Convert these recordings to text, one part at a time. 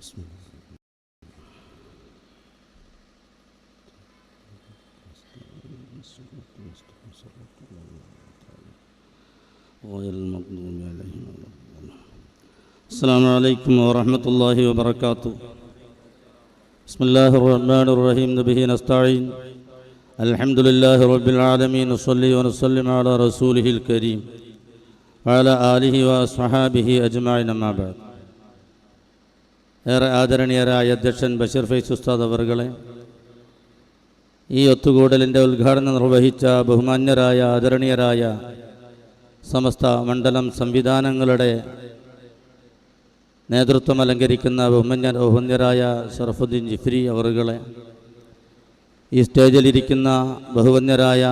بسم الله. غير المغضوب عليهم ولا الضالين. السلام عليكم ورحمة الله وبركاته. بسم الله الرحمن الرحيم. به نستعين. الحمد لله رب العالمين. نصلي ونسلم على رسوله الكريم وعلى آله وأصحابه أجمعين. أما بعد. ഏറെ ആദരണീയരായ അധ്യക്ഷൻ ബഷീർ ഫൈസ് ഉസ്താദ് അവറുകളെ, ഈ ഒത്തുകൂടലിൻ്റെ ഉദ്ഘാടനം നിർവഹിച്ച ബഹുമാന്യരായ ആദരണീയരായ സമസ്ത മണ്ഡലം സംവിധാനങ്ങളുടെ നേതൃത്വം അലങ്കരിക്കുന്ന ബഹുമാന്യരായ ഷറഫുദ്ദീൻ ജിഫ്രി അവറുകളെ, ഈ സ്റ്റേജിലിരിക്കുന്ന ബഹുമാന്യരായ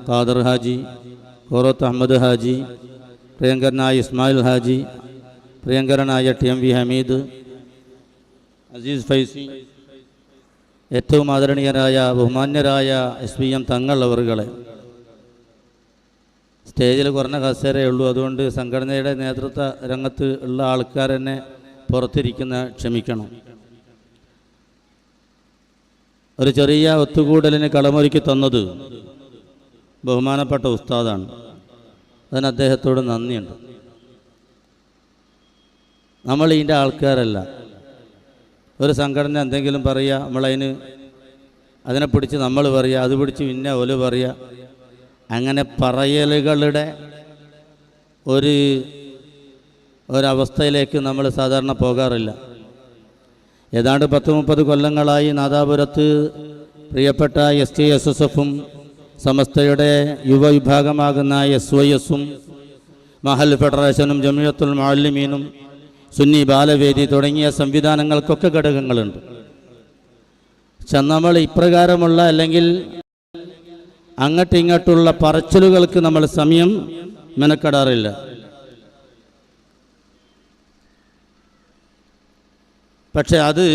ഖാദർ ഹാജി, കോറത്ത് അഹമ്മദ് ഹാജി, പ്രിയങ്കരനായ ഇസ്മായിൽ ഹാജി, പ്രിയങ്കരനായ TMV ഹമീദ്, അസീസ് ഫൈസി, ഏറ്റവും ആദരണീയരായ ബഹുമാന്യരായ SPM തങ്ങൾ അവറുകളെ, സ്റ്റേജിൽ കുറഞ്ഞ കസേരയേ ഉള്ളൂ, അതുകൊണ്ട് സംഘടനയുടെ നേതൃത്വ രംഗത്ത് ഉള്ള ആൾക്കാരെന്നെ പുറത്തിരിക്കുന്ന ക്ഷമിക്കണം. ഒരു ചെറിയ ഒത്തുകൂടലിന് കളമൊരുക്കി തന്നത് ബഹുമാനപ്പെട്ട ഉസ്താദാണ്. അതിന് അദ്ദേഹത്തോട് നന്ദിയുണ്ട്. നമ്മൾ ഇതിൻ്റെ ആൾക്കാരല്ല. ഒരു സംഘടന എന്തെങ്കിലും പറയുക, അതിനെ പിടിച്ച് നമ്മൾ പറയുക, അത് പിടിച്ച് പിന്നെ ഓല് പറയുക, അങ്ങനെ പറയലുകളുടെ ഒരവസ്ഥയിലേക്ക് നമ്മൾ സാധാരണ പോകാറില്ല. ഏതാണ്ട് 10-30 കൊല്ലങ്ങളായി നാദാപുരത്ത് പ്രിയപ്പെട്ട STSSF-ഉം സമസ്തയുടെ യുവവിഭാഗമാകുന്ന SYS-ഉം മഹൽ ഫെഡറേഷനും ജമിയത്തുൽ മുഅല്ലിമീനും സുന്നി ബാലവേദി തുടങ്ങിയ സംവിധാനങ്ങൾക്കൊക്കെ ഘടകങ്ങളുണ്ട്. പക്ഷെ നമ്മൾ ഇപ്രകാരമുള്ള അല്ലെങ്കിൽ അങ്ങോട്ടും ഇങ്ങോട്ടുള്ള പറച്ചിലുകൾക്ക് നമ്മൾ സമയം മെനക്കെടാറില്ല. പക്ഷെ അത്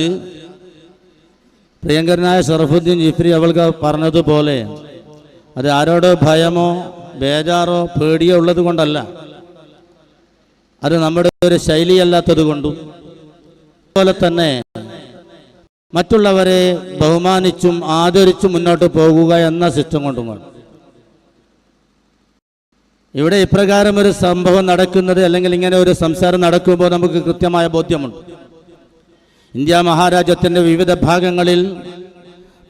പ്രിയങ്കരനായ ഷറഫുദ്ദീൻ ജിഫ്രി അവൾക്ക് പറഞ്ഞതുപോലെ അത് ആരോടോ ഭയമോ ബേജാറോ പേടിയോ ഉള്ളത് കൊണ്ടല്ല, അത് നമ്മുടെ ഒരു ശൈലിയല്ലാത്തത് കൊണ്ടും അതുപോലെ തന്നെ മറ്റുള്ളവരെ ബഹുമാനിച്ചും ആദരിച്ചും മുന്നോട്ട് പോകുക എന്ന സിസ്റ്റം കൊണ്ടുമാണ്. ഇവിടെ ഇപ്രകാരം ഒരു സംഭവം നടക്കുന്നത് അല്ലെങ്കിൽ ഇങ്ങനെ ഒരു സംസാരം നടക്കുമ്പോൾ നമുക്ക് കൃത്യമായ ബോധ്യമുണ്ട്. ഇന്ത്യ മഹാരാജ്യത്തിൻ്റെ വിവിധ ഭാഗങ്ങളിൽ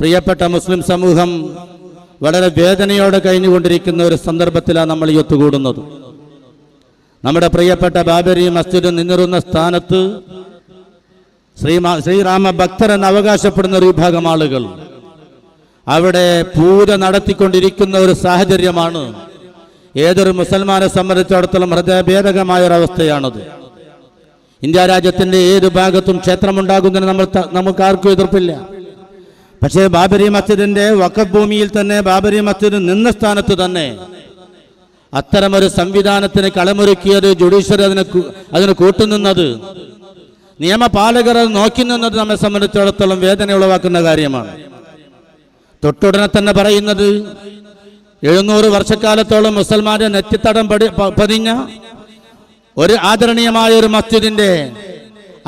പ്രിയപ്പെട്ട മുസ്ലിം സമൂഹം വളരെ വേദനയോടെ കഴിഞ്ഞുകൊണ്ടിരിക്കുന്ന ഒരു സന്ദർഭത്തിലാണ് നമ്മൾ ഈ ഒത്തുകൂടുന്നത്. നമ്മുടെ പ്രിയപ്പെട്ട ബാബരി മസ്ജിദ് നിന്നിരുന്ന സ്ഥാനത്ത് ശ്രീരാമ ഭക്തർ എന്ന് അവകാശപ്പെടുന്ന ഒരു വിഭാഗം ആളുകൾ അവിടെ പൂജ നടത്തിക്കൊണ്ടിരിക്കുന്ന ഒരു സാഹചര്യമാണ്. ഏതൊരു മുസൽമാനെ സംബന്ധിച്ചിടത്തോളം ഹൃദയഭേദകമായ ഒരവസ്ഥയാണത്. ഇന്ത്യ രാജ്യത്തിൻ്റെ ഏത് ഭാഗത്തും ക്ഷേത്രമുണ്ടാകുന്നതിന് നമുക്ക് ആർക്കും എതിർപ്പില്ല. പക്ഷേ ബാബരി മസ്ജിദിൻ്റെ വഖഫ് ഭൂമിയിൽ തന്നെ ബാബരി മസ്ജിദ് നിന്ന സ്ഥാനത്ത് തന്നെ അത്തരമൊരു സംവിധാനത്തിന് കളമൊരുക്കിയത് ജുഡീഷ്യറി അതിന് കൂട്ടുനിന്നത്, നിയമപാലകർ അത് നോക്കി നിന്നത് നമ്മെ സംബന്ധിച്ചിടത്തോളം വേദന ഉളവാക്കുന്ന കാര്യമാണ്. തൊട്ടുടനെ തന്നെ പറയുന്നത് 700 വർഷക്കാലത്തോളം മുസൽമാന്റെ നെറ്റിത്തടം പതിഞ്ഞ ഒരു ആദരണീയമായ ഒരു മസ്ജിദിന്റെ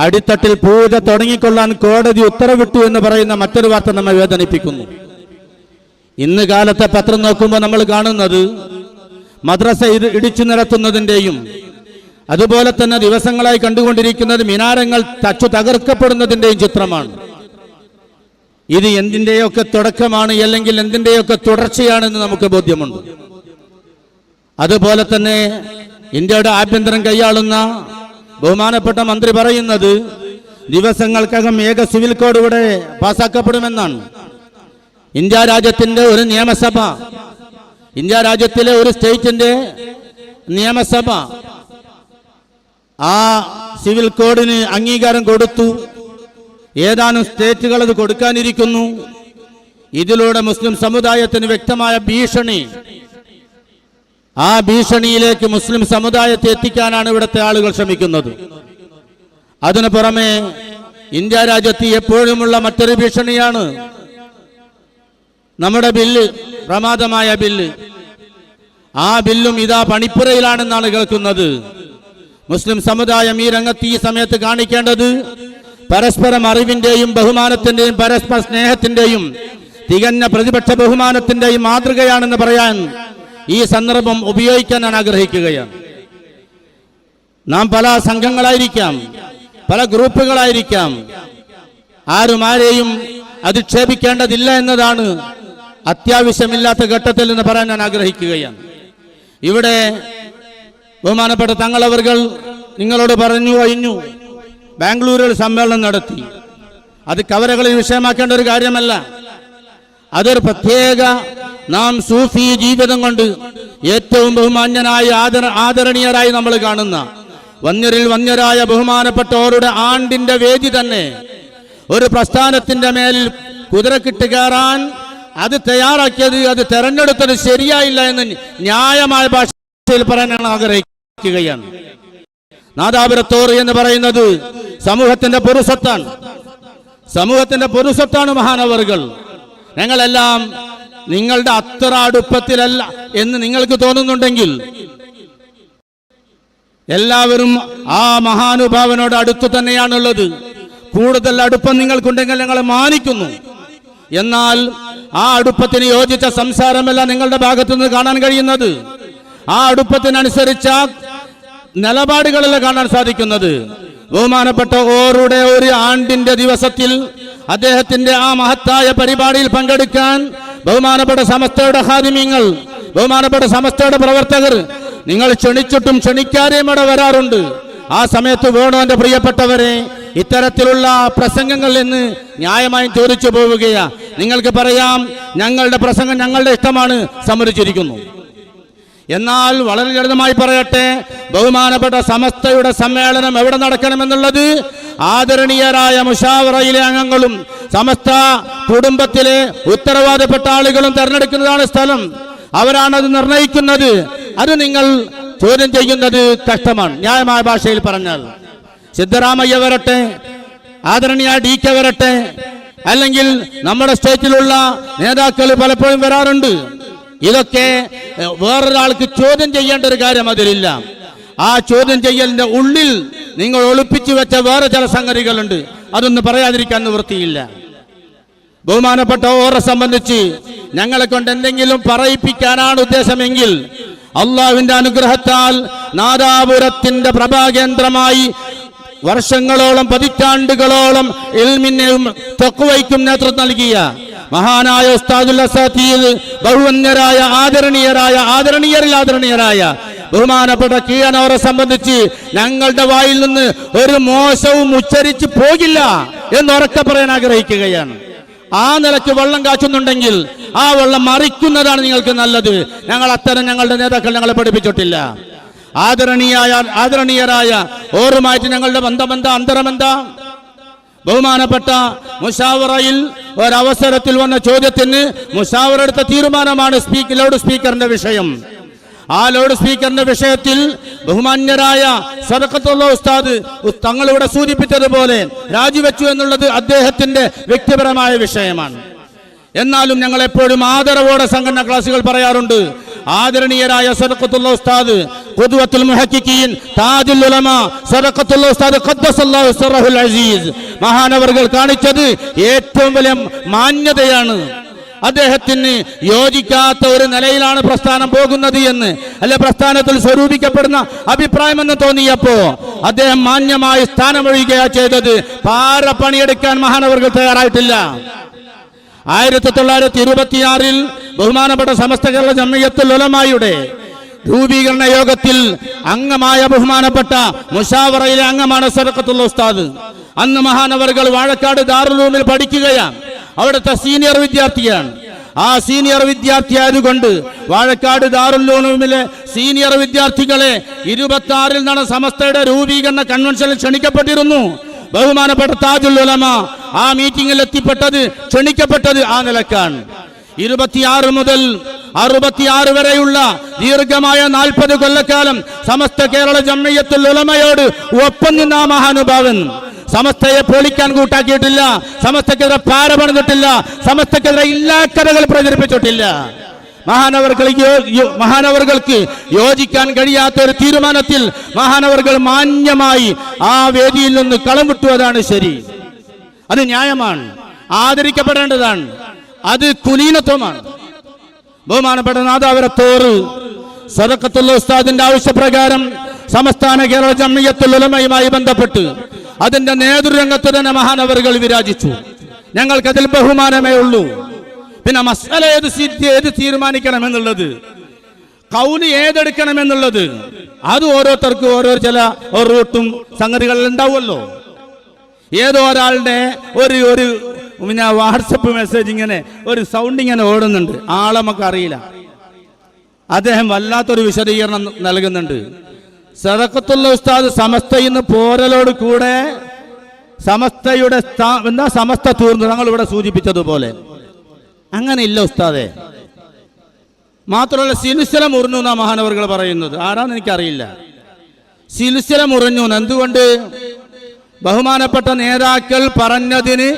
അടിത്തട്ടിൽ പൂജ തുടങ്ങിക്കൊള്ളാൻ കോടതി ഉത്തരവിട്ടു എന്ന് പറയുന്ന മറ്റൊരു വാർത്ത നമ്മെ വേദനിപ്പിക്കുന്നു. ഇന്ന് കാലത്തെ പത്രം നോക്കുമ്പോൾ നമ്മൾ കാണുന്നത് മദ്രസ ഇടിച്ചു നിരത്തുന്നതിൻ്റെയും അതുപോലെ തന്നെ ദിവസങ്ങളായി കണ്ടുകൊണ്ടിരിക്കുന്നത് മിനാരങ്ങൾ തകർക്കപ്പെടുന്നതിൻ്റെയും ചിത്രമാണ്. ഇത് എന്തിൻ്റെയൊക്കെ തുടക്കമാണ് അല്ലെങ്കിൽ എന്തിൻ്റെയൊക്കെ തുടർച്ചയാണെന്ന് നമുക്ക് ബോധ്യമുണ്ട്. അതുപോലെ തന്നെ ഇന്ത്യയുടെ ആഭ്യന്തരം കൈയാളുന്ന ബഹുമാനപ്പെട്ട മന്ത്രി പറയുന്നത് ദിവസങ്ങൾക്കകം ഏക സിവിൽ കോഡ് ഇവിടെ പാസ്സാക്കപ്പെടുമെന്നാണ്. ഇന്ത്യ രാജ്യത്തിൻ്റെ ഒരു നിയമസഭ, ഇന്ത്യ രാജ്യത്തിലെ ഒരു സ്റ്റേറ്റിന്റെ നിയമസഭ ആ സിവിൽ കോഡിന് അംഗീകാരം കൊടുത്തു. ഏതാനും സ്റ്റേറ്റുകൾ അത് കൊടുക്കാനിരിക്കുന്നു. ഇതിലൂടെ മുസ്ലിം സമുദായത്തിന് വ്യക്തമായ ഭീഷണി, ആ ഭീഷണിയിലേക്ക് മുസ്ലിം സമുദായത്തെ എത്തിക്കാനാണ് ഇവിടുത്തെ ആളുകൾ ശ്രമിക്കുന്നത്. അതിനു പുറമെ ഇന്ത്യ രാജ്യത്ത് എപ്പോഴുമുള്ള മറ്റൊരു ഭീഷണിയാണ് നമ്മുടെ ബില്ല്, പ്രമാദമായ ബില്ല്. ആ ബില്ലും ഇതാ പണിപ്പുരയിലാണെന്നാണ് കേൾക്കുന്നത്. മുസ്ലിം സമുദായം ഈ രംഗത്ത് ഈ സമയത്ത് കാണിക്കേണ്ടത് പരസ്പരം അറിവിന്റെയും ബഹുമാനത്തിന്റെയും പരസ്പര സ്നേഹത്തിന്റെയും തികഞ്ഞ പ്രതിപക്ഷ ബഹുമാനത്തിന്റെയും മാതൃകയാണെന്ന് പറയാൻ ഈ സന്ദർഭം ഉപയോഗിക്കാൻ ഞാൻ ആഗ്രഹിക്കുകയാണ്. നാം പല സംഘങ്ങളായിരിക്കാം, പല ഗ്രൂപ്പുകളായിരിക്കാം. ആരും ആരെയും അധിക്ഷേപിക്കേണ്ടതില്ല എന്നതാണ് അത്യാവശ്യമില്ലാത്ത ഘട്ടത്തിൽ എന്ന് പറയാൻ ഞാൻ ആഗ്രഹിക്കുകയാണ്. ഇവിടെ ബഹുമാനപ്പെട്ട തങ്ങളവർകൾ നിങ്ങളോട് പറഞ്ഞു കഴിഞ്ഞു, ബാംഗ്ലൂരിൽ സമ്മേളനം നടത്തി. അത് കവലകളിൽ വിഷയമാക്കേണ്ട ഒരു കാര്യമല്ല. അതൊരു പ്രത്യേക നാം സൂഫി ജീവിതം കൊണ്ട് ഏറ്റവും ബഹുമാന്യനായ ആദരണീയരായി നമ്മൾ കാണുന്ന വന്യരിൽ വന്യരായ ബഹുമാനപ്പെട്ടവരുടെ ആണ്ടിന്റെ വേദി തന്നെ ഒരു പ്രസ്ഥാനത്തിന്റെ മേലിൽ കുതിരക്കിട്ട് കയറാൻ അത് തയ്യാറാക്കിയത്, അത് തെരഞ്ഞെടുത്തത് ശരിയായില്ല എന്ന് ന്യായമായ ഭാഷയിൽ പറയാൻ ഞാൻ ആഗ്രഹിക്കുകയാണ്. നാദാപുരത്തോർ എന്ന് പറയുന്നത് സമൂഹത്തിന്റെ പൊതുസ്വത്താണ്. സമൂഹത്തിന്റെ പൊതുസ്വത്താണ് മഹാനവറുകൾ. ഞങ്ങളെല്ലാം നിങ്ങളുടെ അത്ര അടുപ്പത്തിലല്ല എന്ന് നിങ്ങൾക്ക് തോന്നുന്നുണ്ടെങ്കിൽ എല്ലാവരും ആ മഹാനുഭാവനോട് അടുത്തു തന്നെയാണുള്ളത്. കൂടുതൽ അടുപ്പം നിങ്ങൾക്കുണ്ടെങ്കിൽ ഞങ്ങളെ മാനിക്കുന്നു. എന്നാൽ ആ അടുപ്പത്തിന് യോജിച്ച സംസാരമല്ല നിങ്ങളുടെ ഭാഗത്തുനിന്ന് കാണാൻ കഴിയുന്നത്. ആ അടുപ്പത്തിനനുസരിച്ച നിലപാടുകളല്ല കാണാൻ സാധിക്കുന്നത്. ബഹുമാനപ്പെട്ട ഓരുടെ ഒരു ആണ്ടിന്റെ ദിവസത്തിൽ അദ്ദേഹത്തിന്റെ ആ മഹത്തായ പരിപാടിയിൽ പങ്കെടുക്കാൻ ബഹുമാനപ്പെട്ട സമസ്തയുടെ ഖാദിമീങ്ങൾ, ബഹുമാനപ്പെട്ട സമസ്തയുടെ പ്രവർത്തകർ നിങ്ങൾ ക്ഷണിച്ചിട്ടും ക്ഷണിക്കാതെയും ഇവിടെ വരാറുണ്ട്. ആ സമയത്ത് വേണോ എന്റെ പ്രിയപ്പെട്ടവരെ ഇത്തരത്തിലുള്ള പ്രസംഗങ്ങളിൽ നിന്ന് ന്യായമായും ചോദിച്ചു പോവുകയാ. നിങ്ങൾക്ക് പറയാം, ഞങ്ങളുടെ പ്രസംഗം ഞങ്ങളുടെ ഇഷ്ടമാണ്, സമ്മതിച്ചിരിക്കുന്നു. എന്നാൽ വളരെ ലളിതമായി പറയട്ടെ, ബഹുമാനപ്പെട്ട സമസ്തയുടെ സമ്മേളനം എവിടെ നടക്കണമെന്നുള്ളത് ആദരണീയരായ മുശാവറയിലെ അംഗങ്ങളും സമസ്ത കുടുംബത്തിലെ ഉത്തരവാദപ്പെട്ട ആളുകളും തെരഞ്ഞെടുക്കുന്നതാണ് സ്ഥലം. അവരാണത് നിർണയിക്കുന്നത്. അത് നിങ്ങൾ ചോദ്യം ചെയ്യുന്നത് കഷ്ടമാണ്. ന്യായമായ ഭാഷയിൽ പറഞ്ഞാൽ സിദ്ധരാമയ്യ വരട്ടെ, ആദരണീയ DK വരട്ടെ, അല്ലെങ്കിൽ നമ്മുടെ സ്റ്റേറ്റിലുള്ള നേതാക്കൾ പലപ്പോഴും വരാറുണ്ട്. ഇതൊക്കെ വേറൊരാൾക്ക് ചോദ്യം ചെയ്യേണ്ട ഒരു കാര്യം അതിലില്ല. ആ ചോദ്യം ചെയ്യലിന്റെ ഉള്ളിൽ നിങ്ങൾ ഒളിപ്പിച്ചു വെച്ച വേറെ ചില സംഗതികളുണ്ട്. അതൊന്നും പറയാതിരിക്കാൻ നിവൃത്തിയില്ല. ബഹുമാനപ്പെട്ട ഓരെ സംബന്ധിച്ച് ഞങ്ങളെ കൊണ്ട് എന്തെങ്കിലും പറയിപ്പിക്കാനാണ് ഉദ്ദേശമെങ്കിൽ അള്ളാഹുവിന്റെ അനുഗ്രഹത്താൽ നാദാപുരത്തിന്റെ പ്രഭാകേന്ദ്രമായി വർഷങ്ങളോളം പതിറ്റാണ്ടുകളോളം ഇൽമിനും തഖ്വയ്ക്കും നേതൃത്വം നൽകിയ മഹാനായ ഉസ്താദുൽ അസാതീദ്, ബഹുവന്യരായ ആദരണീയരായ ബഹുമാനപ്പെട്ട കീഴനവരെ സംബന്ധിച്ച് ഞങ്ങളുടെ വായിൽ നിന്ന് ഒരു മോശവും ഉച്ചരിച്ച് പോകില്ല എന്നുറക്കെ പറയാൻ ആഗ്രഹിക്കുകയാണ്. ആ നിലയ്ക്ക് വെള്ളം കാച്ചുന്നുണ്ടെങ്കിൽ ആ വെള്ളം മറിക്കുന്നതാണ് നിങ്ങൾക്ക് നല്ലത്. ഞങ്ങൾ അത്തരം ഞങ്ങളുടെ നേതാക്കൾ ഞങ്ങളെ പഠിപ്പിച്ചിട്ടില്ല. ആദരണീയരായ ഓരുമായിട്ട് ഞങ്ങളുടെ അന്തരമെന്താ? ബഹുമാനപ്പെട്ട മുശാവറയിൽ ഒരവസരത്തിൽ വന്ന ചോദ്യത്തിന് മുശാവറ എടുത്ത തീരുമാനമാണ് ലൗഡ് സ്പീക്കറിന്റെ വിഷയം. ആ ലൗഡ് സ്പീക്കറിന്റെ വിഷയത്തിൽ ബഹുമാന്യരായ സദഖത്തുള്ള ഉസ്താദ് തങ്ങളിവിടെ സൂചിപ്പിച്ചതുപോലെ രാജിവെച്ചു എന്നുള്ളത് അദ്ദേഹത്തിന്റെ വ്യക്തിപരമായ വിഷയമാണ്. എന്നാലും ഞങ്ങൾ എപ്പോഴും ആദരവോടെ സംഘടന ക്ലാസുകൾ പറയാറുണ്ട്. ആദരണീയരായ സദഖത്തുള്ള ഉസ്താദ്, ഖുദ്വത്തുൽ മുഹഖിഖീൻ, താജുൽ ഉലമ സദഖത്തുള്ള ഉസ്താദ് ഖദ്ദസല്ലാഹു സിറഹുൽ അസീസ് മഹാനവറുകൾ കാണിച്ചത് ഏറ്റവും വലിയ മാന്യതയാണ്. അദ്ദേഹത്തിന് യോജിക്കാത്ത ഒരു നിലയിലാണ് പ്രസ്ഥാനം പോകുന്നത് എന്ന് അല്ലെ പ്രസ്ഥാനത്തിൽ സ്വരൂപിക്കപ്പെടുന്ന അഭിപ്രായമെന്ന് തോന്നിയപ്പോ അദ്ദേഹം മാന്യമായി സ്ഥാനമൊഴിയുകയാ ചെയ്തത്. പാര പണിയെടുക്കാൻ മഹാനവറുകൾ തയ്യാറായിട്ടില്ല. 1926 ബഹുമാനപ്പെട്ട സമസ്ത കേരള ജംഇയ്യത്തുൽ ഉലമായുടെ രൂപീകരണ യോഗത്തിൽ അംഗമായ ബഹുമാനപ്പെട്ട മുശാവറയിലെ അംഗമാണ് സദഖത്തുള്ള ഉസ്താദ്. അന്ന് മഹാനവറുകൾ വാഴക്കാട് ദാറുൽ ഉലൂമിൽ പഠിക്കുകയാണ്. അവിടുത്തെ സീനിയർ വിദ്യാർത്ഥിയാണ്. ആ സീനിയർ വിദ്യാർത്ഥിയായതുകൊണ്ട് വാഴക്കാട് ദാറുൽ ഉലൂമിലെ സീനിയർ വിദ്യാർത്ഥികളെ 26 നടന്ന സമസ്തയുടെ രൂപീകരണ കൺവെൻഷനിൽ ക്ഷണിക്കപ്പെട്ടിരുന്നു. ബഹുമാനപ്പെട്ട താജുൽ ഉലമ ആ മീറ്റിംഗിൽ ക്ഷണിക്കപ്പെട്ടത് ആ നിലക്കാണ്. 26 മുതൽ 66 വരെയുള്ള ദീർഘമായ 40 കൊല്ലക്കാലം സമസ്ത കേരള ജംഇയ്യത്തുൽ ഉലമയോട് ഒപ്പം നിന്ന ആ മഹാനുഭാവൻ സമസ്തയെ പൊളിക്കാൻ കൂട്ടാക്കിയിട്ടില്ല, സമസ്തക്കെതിരെ പാര പണിതിട്ടില്ല, സമസ്തക്കെതിരെ ഇല്ലാ കഥകൾ പ്രചരിപ്പിച്ചിട്ടില്ല. മഹാനവറുകൾക്ക് യോജിക്കാൻ കഴിയാത്ത ഒരു തീരുമാനത്തിൽ മഹാനവറുകൾ മാന്യമായി ആ വേദിയിൽ നിന്ന് കളം വിട്ടു. അതാണ് ശരി. അത് ന്യായമാണ്, ആദരിക്കപ്പെടേണ്ടതാണ്. അത് കുലീനത്വമാണ്. ബഹുമാനപ്പെട്ട നാദാവരത്തോർ സദഖത്തുൽ ഉസ്താദിന്റെ ആവശ്യപ്രകാരം സംസ്ഥാന കേരള ജംഇയ്യത്തുൽ ഉലമയുമായി ബന്ധപ്പെട്ട് അതിന്റെ നേതൃരംഗത്ത് തന്നെ മഹാനവറുകൾ വിരാജിച്ചു. ഞങ്ങൾക്കതിൽ ബഹുമാനമേ ഉള്ളൂ. പിന്നെ മസ്അല ഏത് തീരുമാനിക്കണമെന്നുള്ളത്, കൗല് ഏതെടുക്കണമെന്നുള്ളത്, അത് ഓരോരുത്തർക്കും ഓരോ ചില റൂട്ടും സംഗതികൾ ഉണ്ടാവുമല്ലോ. ഏതോ ഒരാളുടെ ഒരു പിന്നെ വാട്സപ്പ് മെസ്സേജ് ഇങ്ങനെ ഒരു സൗണ്ട് ഇങ്ങനെ ഓടുന്നുണ്ട്, ആളെ നമുക്ക് അറിയില്ല. അദ്ദേഹം വല്ലാത്തൊരു വിശദീകരണം നൽകുന്നുണ്ട്. സദഖത്തുൽ ഉസ്താദ് സമസ്തയിന്ന് പോരലോട് കൂടെ സമസ്തയുടെ സമസ്ത തീർന്നു, ഞങ്ങൾ ഇവിടെ സൂചിപ്പിച്ചതുപോലെ. അങ്ങനെ ഇല്ല ഉസ്താദെ. മാത്രമല്ല സിൽസില മുറിഞ്ഞു എന്നാ മഹാനവറുകൾ പറയുന്നത്. ആരാന്ന് എനിക്കറിയില്ല. സിൽസില മുറിഞ്ഞു. എന്തുകൊണ്ട്? ബഹുമാനപ്പെട്ട നേതാക്കൾ പറഞ്ഞതിന്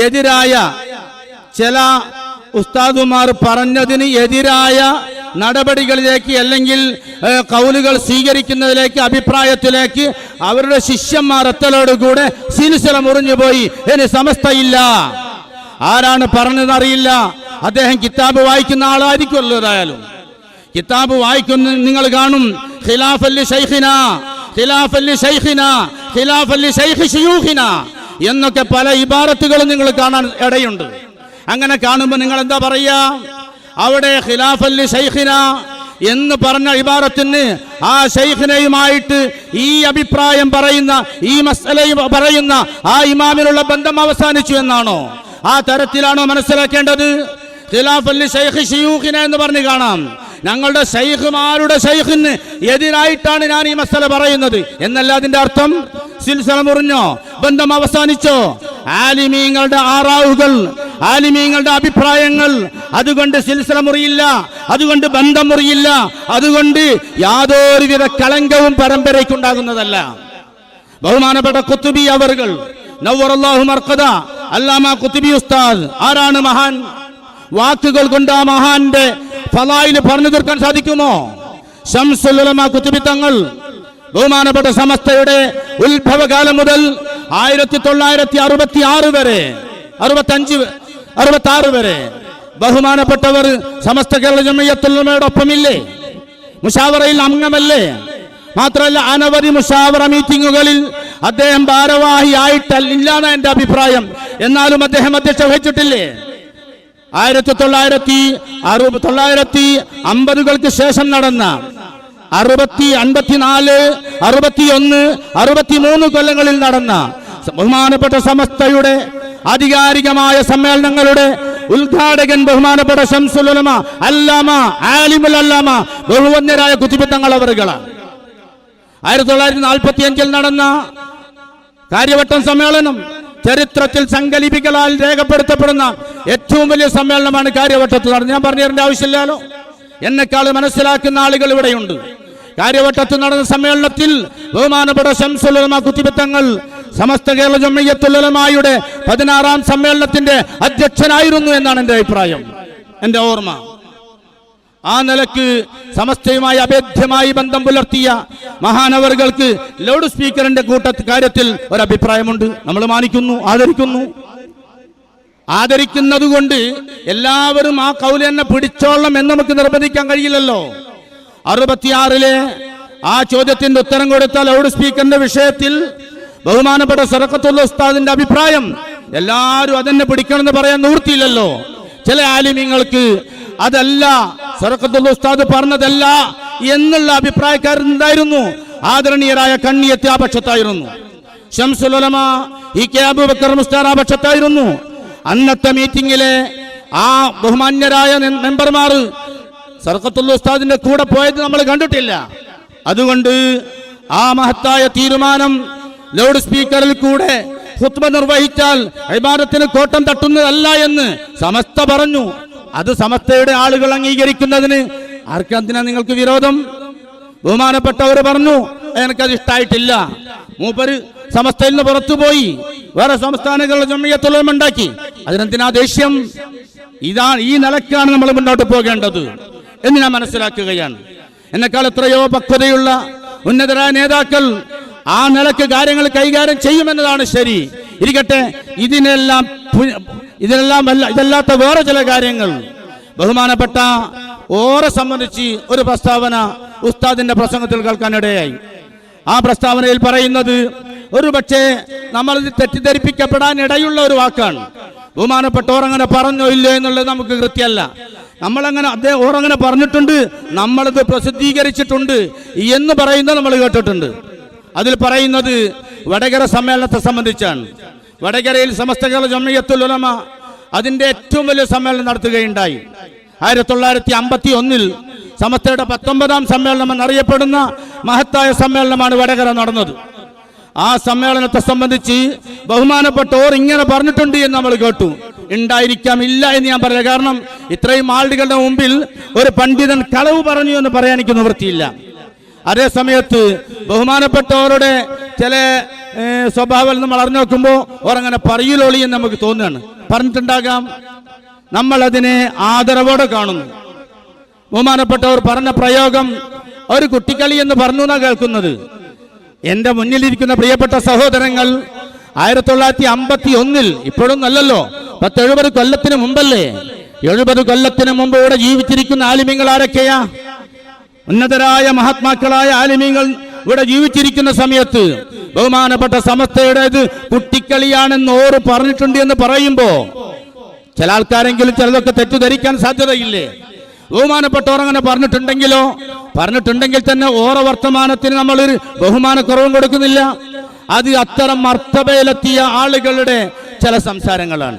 എതിരായ, ചില ഉസ്താദുമാർ പറഞ്ഞതിന് എതിരായ നടപടികളിലേക്ക് അല്ലെങ്കിൽ കൗലുകൾ സ്വീകരിക്കുന്നതിലേക്ക്, അഭിപ്രായത്തിലേക്ക് അവരുടെ ശിഷ്യന്മാർ എത്തലോടുകൂടെ സിൽസില മുറിഞ്ഞു പോയി. ഇനി സമസ്തയില്ല. ആരാണ് പറഞ്ഞതറിയില്ല. അദ്ദേഹം കിതാബ് വായിക്കുന്ന ആളായിരിക്കുമല്ലോ. ഏതായാലും കിതാബ് വായിക്കുന്ന നിങ്ങൾ കാണും. ഖിലാഫല്ലി ശൈഖിന, ഖിലാഫല്ലി ശൈഖിന, ഖിലാഫല്ലി ശൈഖി ശുയൂഖിന എന്നൊക്കെ പല ഇബാറത്തുകളും നിങ്ങൾ കാണാൻ ഇടയുണ്ട്. അങ്ങനെ കാണുമ്പോൾ നിങ്ങൾ എന്താ പറയാ? അവിടെ ഖിലാഫല്ലി ശൈഖിന എന്ന് പറഞ്ഞ ഇബാറത്തിന് ആ ശൈഖിനെയുമായിട്ട് ഈ അഭിപ്രായം പറയുന്ന, ഈ മസ്അലയും പറയുന്ന ആ ഇമാമിനുള്ള ബന്ധം അവസാനിച്ചു എന്നാണോ? ആ തരത്തിലാണോ മനസ്സിലാക്കേണ്ടത്? ഖിലാഫല്ലി ശൈഖി ശുയൂഖിന എന്ന് പറഞ്ഞ് കാണാം. ഞങ്ങളുടെ ശൈഖുമാരുടെ ശൈഖിന് എതിരായിട്ടാണ് ഞാൻ ഈ മസല പറയുന്നത് എന്നല്ല അതിന്റെ അർത്ഥം. സിൽസില മുറിഞ്ഞോ? ബന്ധം അവസാനിച്ചോ? ആലിമീങ്ങളുടെ ആറാവുകൾ, ആലിമീങ്ങളുടെ അഭിപ്രായങ്ങൾ, അതുകൊണ്ട് സിൽസില മുറിയില്ല, അതുകൊണ്ട് ബന്ധം മുറിയില്ല, അതുകൊണ്ട് യാതൊരുവിധ കളങ്കവും പരമ്പരയ്ക്കുണ്ടാകുന്നതല്ല. ബഹുമാനപ്പെട്ട ഖുത്ബി അവറുകൾ നവ്വറല്ലാഹു മർഖദ അല്ലാമ ഖുത്ബി ഉസ്താദ് ആരാണ് മഹാൻ? വാക്കുകൾ കൊണ്ട് ആ മഹാന്റെ ഫളായില് പറഞ്ഞു തീർക്കാൻ സാധിക്കുമോ? ശംസുൽ ഉലമ ഖുത്ബി തങ്ങൾ ബഹുമാനപ്പെട്ട സമസ്തയുടെ ഉത്ഭവകാലം മുതൽ 1966 വരെ 66 വരെ ബഹുമാനപ്പെട്ടവർ സമസ്ത കേരള ജംഇയ്യത്തുൽ ഉലമയോടൊപ്പമില്ലേ? മുശാവറയിൽ അംഗമല്ലേ? മാത്രമല്ല അനവധി മുശാവറ മീറ്റിങ്ങുകളിൽ അദ്ദേഹം ഭാരവാഹി ആയിട്ടില്ലാന്ന എന്റെ അഭിപ്രായം. എന്നാലും അദ്ദേഹം അധ്യക്ഷ വഹിച്ചിട്ടില്ലേ? 1950 ശേഷം നടന്ന 54, 61, 63 കൊല്ലങ്ങളിൽ നടന്ന ബഹുമാനപ്പെട്ട സമസ്തയുടെ ആധികാരികമായ സമ്മേളനങ്ങളുടെ ഉദ്ഘാടകൻ ബഹുമാനപ്പെട്ട ശംസുൽ ഉലമ അല്ലാമ ആലിമുൽ അല്ലാമ ബഹുവന്യരായ ഖുത്ബി തങ്ങൾ അവറുകളാണ്. 1945 നടന്ന കാര്യവട്ടം സമ്മേളനം ചരിത്രത്തിൽ സങ്കലിപികളാൽ രേഖപ്പെടുത്തപ്പെടുന്ന ഏറ്റവും വലിയ സമ്മേളനമാണ് കാര്യവട്ടത്ത് നടന്നത്. ഞാൻ പറഞ്ഞു തരേണ്ട ആവശ്യമില്ലല്ലോ, എന്നെക്കാൾ മനസ്സിലാക്കുന്ന ആളുകൾ ഇവിടെയുണ്ട്. കാര്യവട്ടത്ത് നടന്ന സമ്മേളനത്തിൽ ബഹുമാനപ്പെട്ട ശംസുൽ ഉലമ ഖുത്ബി തങ്ങൾ സമസ്ത കേരള ജംഇയ്യത്തുൽ ഉലമായുടെ 16ാം സമ്മേളനത്തിന്റെ അധ്യക്ഷനായിരുന്നു എന്നാണ് എൻ്റെ അഭിപ്രായം, എൻ്റെ ഓർമ്മ. ആ നിലക്ക് സമസ്തയുമായി അഭേദ്യമായി ബന്ധം പുലർത്തിയ മഹാനവറുകൾക്ക് ലൗഡ് സ്പീക്കറിന്റെ കാര്യത്തിൽ ഒരഭിപ്രായമുണ്ട്. നമ്മൾ മാനിക്കുന്നു, ആദരിക്കുന്നത് കൊണ്ട് എല്ലാവരും ആ കൗല് തന്നെ പിടിച്ചോളണം എന്ന് നമുക്ക് നിർബന്ധിക്കാൻ കഴിയില്ലല്ലോ. 66 ആ ചോദ്യത്തിന്റെ ഉത്തരം കൊടുത്ത ലൗഡ് സ്പീക്കറിന്റെ വിഷയത്തിൽ ബഹുമാനപ്പെട്ട സദഖത്തുൽ ഉസ്താദിന്റെ അഭിപ്രായം എല്ലാവരും അതെന്നെ പിടിക്കണമെന്ന് പറയാൻ നിവൃത്തിയില്ലല്ലോ. ചില ആലിമീങ്ങൾക്ക് അതല്ല, സദഖത്തുൽ ഉസ്താദ് പറഞ്ഞതല്ല എന്നുള്ള അഭിപ്രായക്കാരുണ്ടായിരുന്നു. ആദരണീയരായ കണ്ണിയത്ത് ആ പക്ഷത്തായിരുന്നു. ശംസുൽ ഉലമ ഇ.കെ. അബൂബക്കർ മുസ്താർ ആ പക്ഷത്തായിരുന്നു. അന്നത്തെ മീറ്റിംഗിലെ ആ ബഹുമാന്യരായ മെമ്പർമാർ സദഖത്തുൽ ഉസ്താദിന്റെ കൂടെ പോയത് നമ്മൾ കണ്ടിട്ടില്ല. അതുകൊണ്ട് ആ മഹത്തായ തീരുമാനം ലൗഡ് സ്പീക്കറിൽ കൂടെ ഖുത്ബ നിർവഹിച്ചാൽ ഇബാദത്തിന് കോട്ടം തട്ടുന്നതല്ല എന്ന് സമസ്ത പറഞ്ഞു. അത് സമസ്തയുടെ ആളുകൾ അംഗീകരിക്കുന്നതിന് ആർക്കെന്തിനാ നിങ്ങൾക്ക് വിരോധം? ബഹുമാനപ്പെട്ടവർ പറഞ്ഞു എനിക്കത് ഇഷ്ടമായിട്ടില്ല. മൂപ്പര് സമസ്തയിൽ നിന്ന് പുറത്തുപോയി വേറെ സംസ്ഥാനങ്ങളുടെ ജംഇയ്യത്തുൽ ഉലമ ഉണ്ടാക്കി. അതിനെന്തിനാ ദേഷ്യം? ഈ നിലക്കാണ് നമ്മൾ മുന്നോട്ട് പോകേണ്ടത് എന്ന് ഞാൻ മനസ്സിലാക്കുകയാണ്. എന്നെക്കാൾ എത്രയോ പക്വതയുള്ള ഉന്നതരായ നേതാക്കൾ ആ നിലക്ക് കാര്യങ്ങൾ കൈകാര്യം ചെയ്യുമെന്നതാണ് ശരി. ഇരിക്കട്ടെ, ഇതല്ലാത്ത വേറെ ചില കാര്യങ്ങൾ ബഹുമാനപ്പെട്ട ഓറെ സംബന്ധിച്ച് ഒരു പ്രസ്താവന ഉസ്താദിന്റെ പ്രസംഗത്തിൽ കേൾക്കാനിടയായി. ആ പ്രസ്താവനയിൽ പറയുന്നത് ഒരു പക്ഷേ നമ്മൾ തെറ്റിദ്ധരിപ്പിക്കപ്പെടാൻ ഇടയുള്ള ഒരു വാക്കാണ്. ബഹുമാനപ്പെട്ടവർ അങ്ങനെ പറഞ്ഞോ ഇല്ലോ എന്നുള്ളത് നമുക്ക് കൃത്യമല്ല. നമ്മളങ്ങനെ ഓറങ്ങനെ പറഞ്ഞിട്ടുണ്ട്, നമ്മളിത് പ്രസിദ്ധീകരിച്ചിട്ടുണ്ട് എന്ന് പറയുന്നത് നമ്മൾ കേട്ടിട്ടുണ്ട്. അതിൽ പറയുന്നത് വടകര സമ്മേളനത്തെ സംബന്ധിച്ചാണ്. വടകരയിൽ സമസ്ത കേരള ജംഇയ്യത്തുൽ ഉലമ അതിന്റെ ഏറ്റവും വലിയ സമ്മേളനം നടത്തുകയുണ്ടായി. 1951 സമസ്തയുടെ 19ാം സമ്മേളനം എന്നറിയപ്പെടുന്ന മഹത്തായ സമ്മേളനമാണ് വടകര നടന്നത്. ആ സമ്മേളനത്തെ സംബന്ധിച്ച് ബഹുമാനപ്പെട്ടവർ ഇങ്ങനെ പറഞ്ഞിട്ടുണ്ട് എന്ന് നമ്മൾ കേട്ടു. ഉണ്ടായിരിക്കാം, ഇല്ല എന്ന് ഞാൻ പറയാം. കാരണം ഇത്രയും ആളുകളുടെ മുമ്പിൽ ഒരു പണ്ഡിതൻ കളവ് പറഞ്ഞു എന്ന് പറയാൻ എനിക്ക് നിവൃത്തിയില്ല. അതേ സമയത്ത് ബഹുമാനപ്പെട്ടവരുടെ ചില സ്വഭാവം നമ്മൾ അറിഞ്ഞു നോക്കുമ്പോൾ ഓരങ്ങനെ പറയൂലോളി എന്ന് നമുക്ക് തോന്നുകയാണ്. പറഞ്ഞിട്ടുണ്ടാകാം, നമ്മൾ അതിനെ ആദരവോടെ കാണുന്നു. ബഹുമാനപ്പെട്ടവർ പറഞ്ഞ പ്രയോഗം ഒരു കുട്ടിക്കളി എന്ന് പറഞ്ഞു എന്നാണ് കേൾക്കുന്നത്. എന്റെ മുന്നിലിരിക്കുന്ന പ്രിയപ്പെട്ട സഹോദരങ്ങൾ 1951 ഇപ്പോഴും അല്ലല്ലോ, 70 കൊല്ലത്തിന് മുമ്പല്ലേ. 70 കൊല്ലത്തിന് മുമ്പ് ഇവിടെ ജീവിച്ചിരിക്കുന്ന ആലിമീങ്ങൾ ആരൊക്കെയാ? ഉന്നതരായ മഹാത്മാക്കളായ ആലിമീങ്ങൾ ഇവിടെ ജീവിച്ചിരിക്കുന്ന സമയത്ത് ബഹുമാനപ്പെട്ട സമസ്തയുടേത് കുട്ടിക്കളിയാണെന്ന് ഓറ് പറഞ്ഞിട്ടുണ്ട് എന്ന് പറയുമ്പോ ചില ആൾക്കാരെങ്കിലും ചിലതൊക്കെ തെറ്റിദ്ധരിക്കാൻ സാധ്യതയില്ലേ? ബഹുമാനപ്പെട്ടവർ അങ്ങനെ പറഞ്ഞിട്ടുണ്ടെങ്കിൽ തന്നെ ഓരോ വർത്തമാനത്തിന് നമ്മളൊരു ബഹുമാനക്കുറവും കൊടുക്കുന്നില്ല. അത് അത്തരം മർത്തബയിലെത്തിയ ആളുകളുടെ ചില സംസാരങ്ങളാണ്.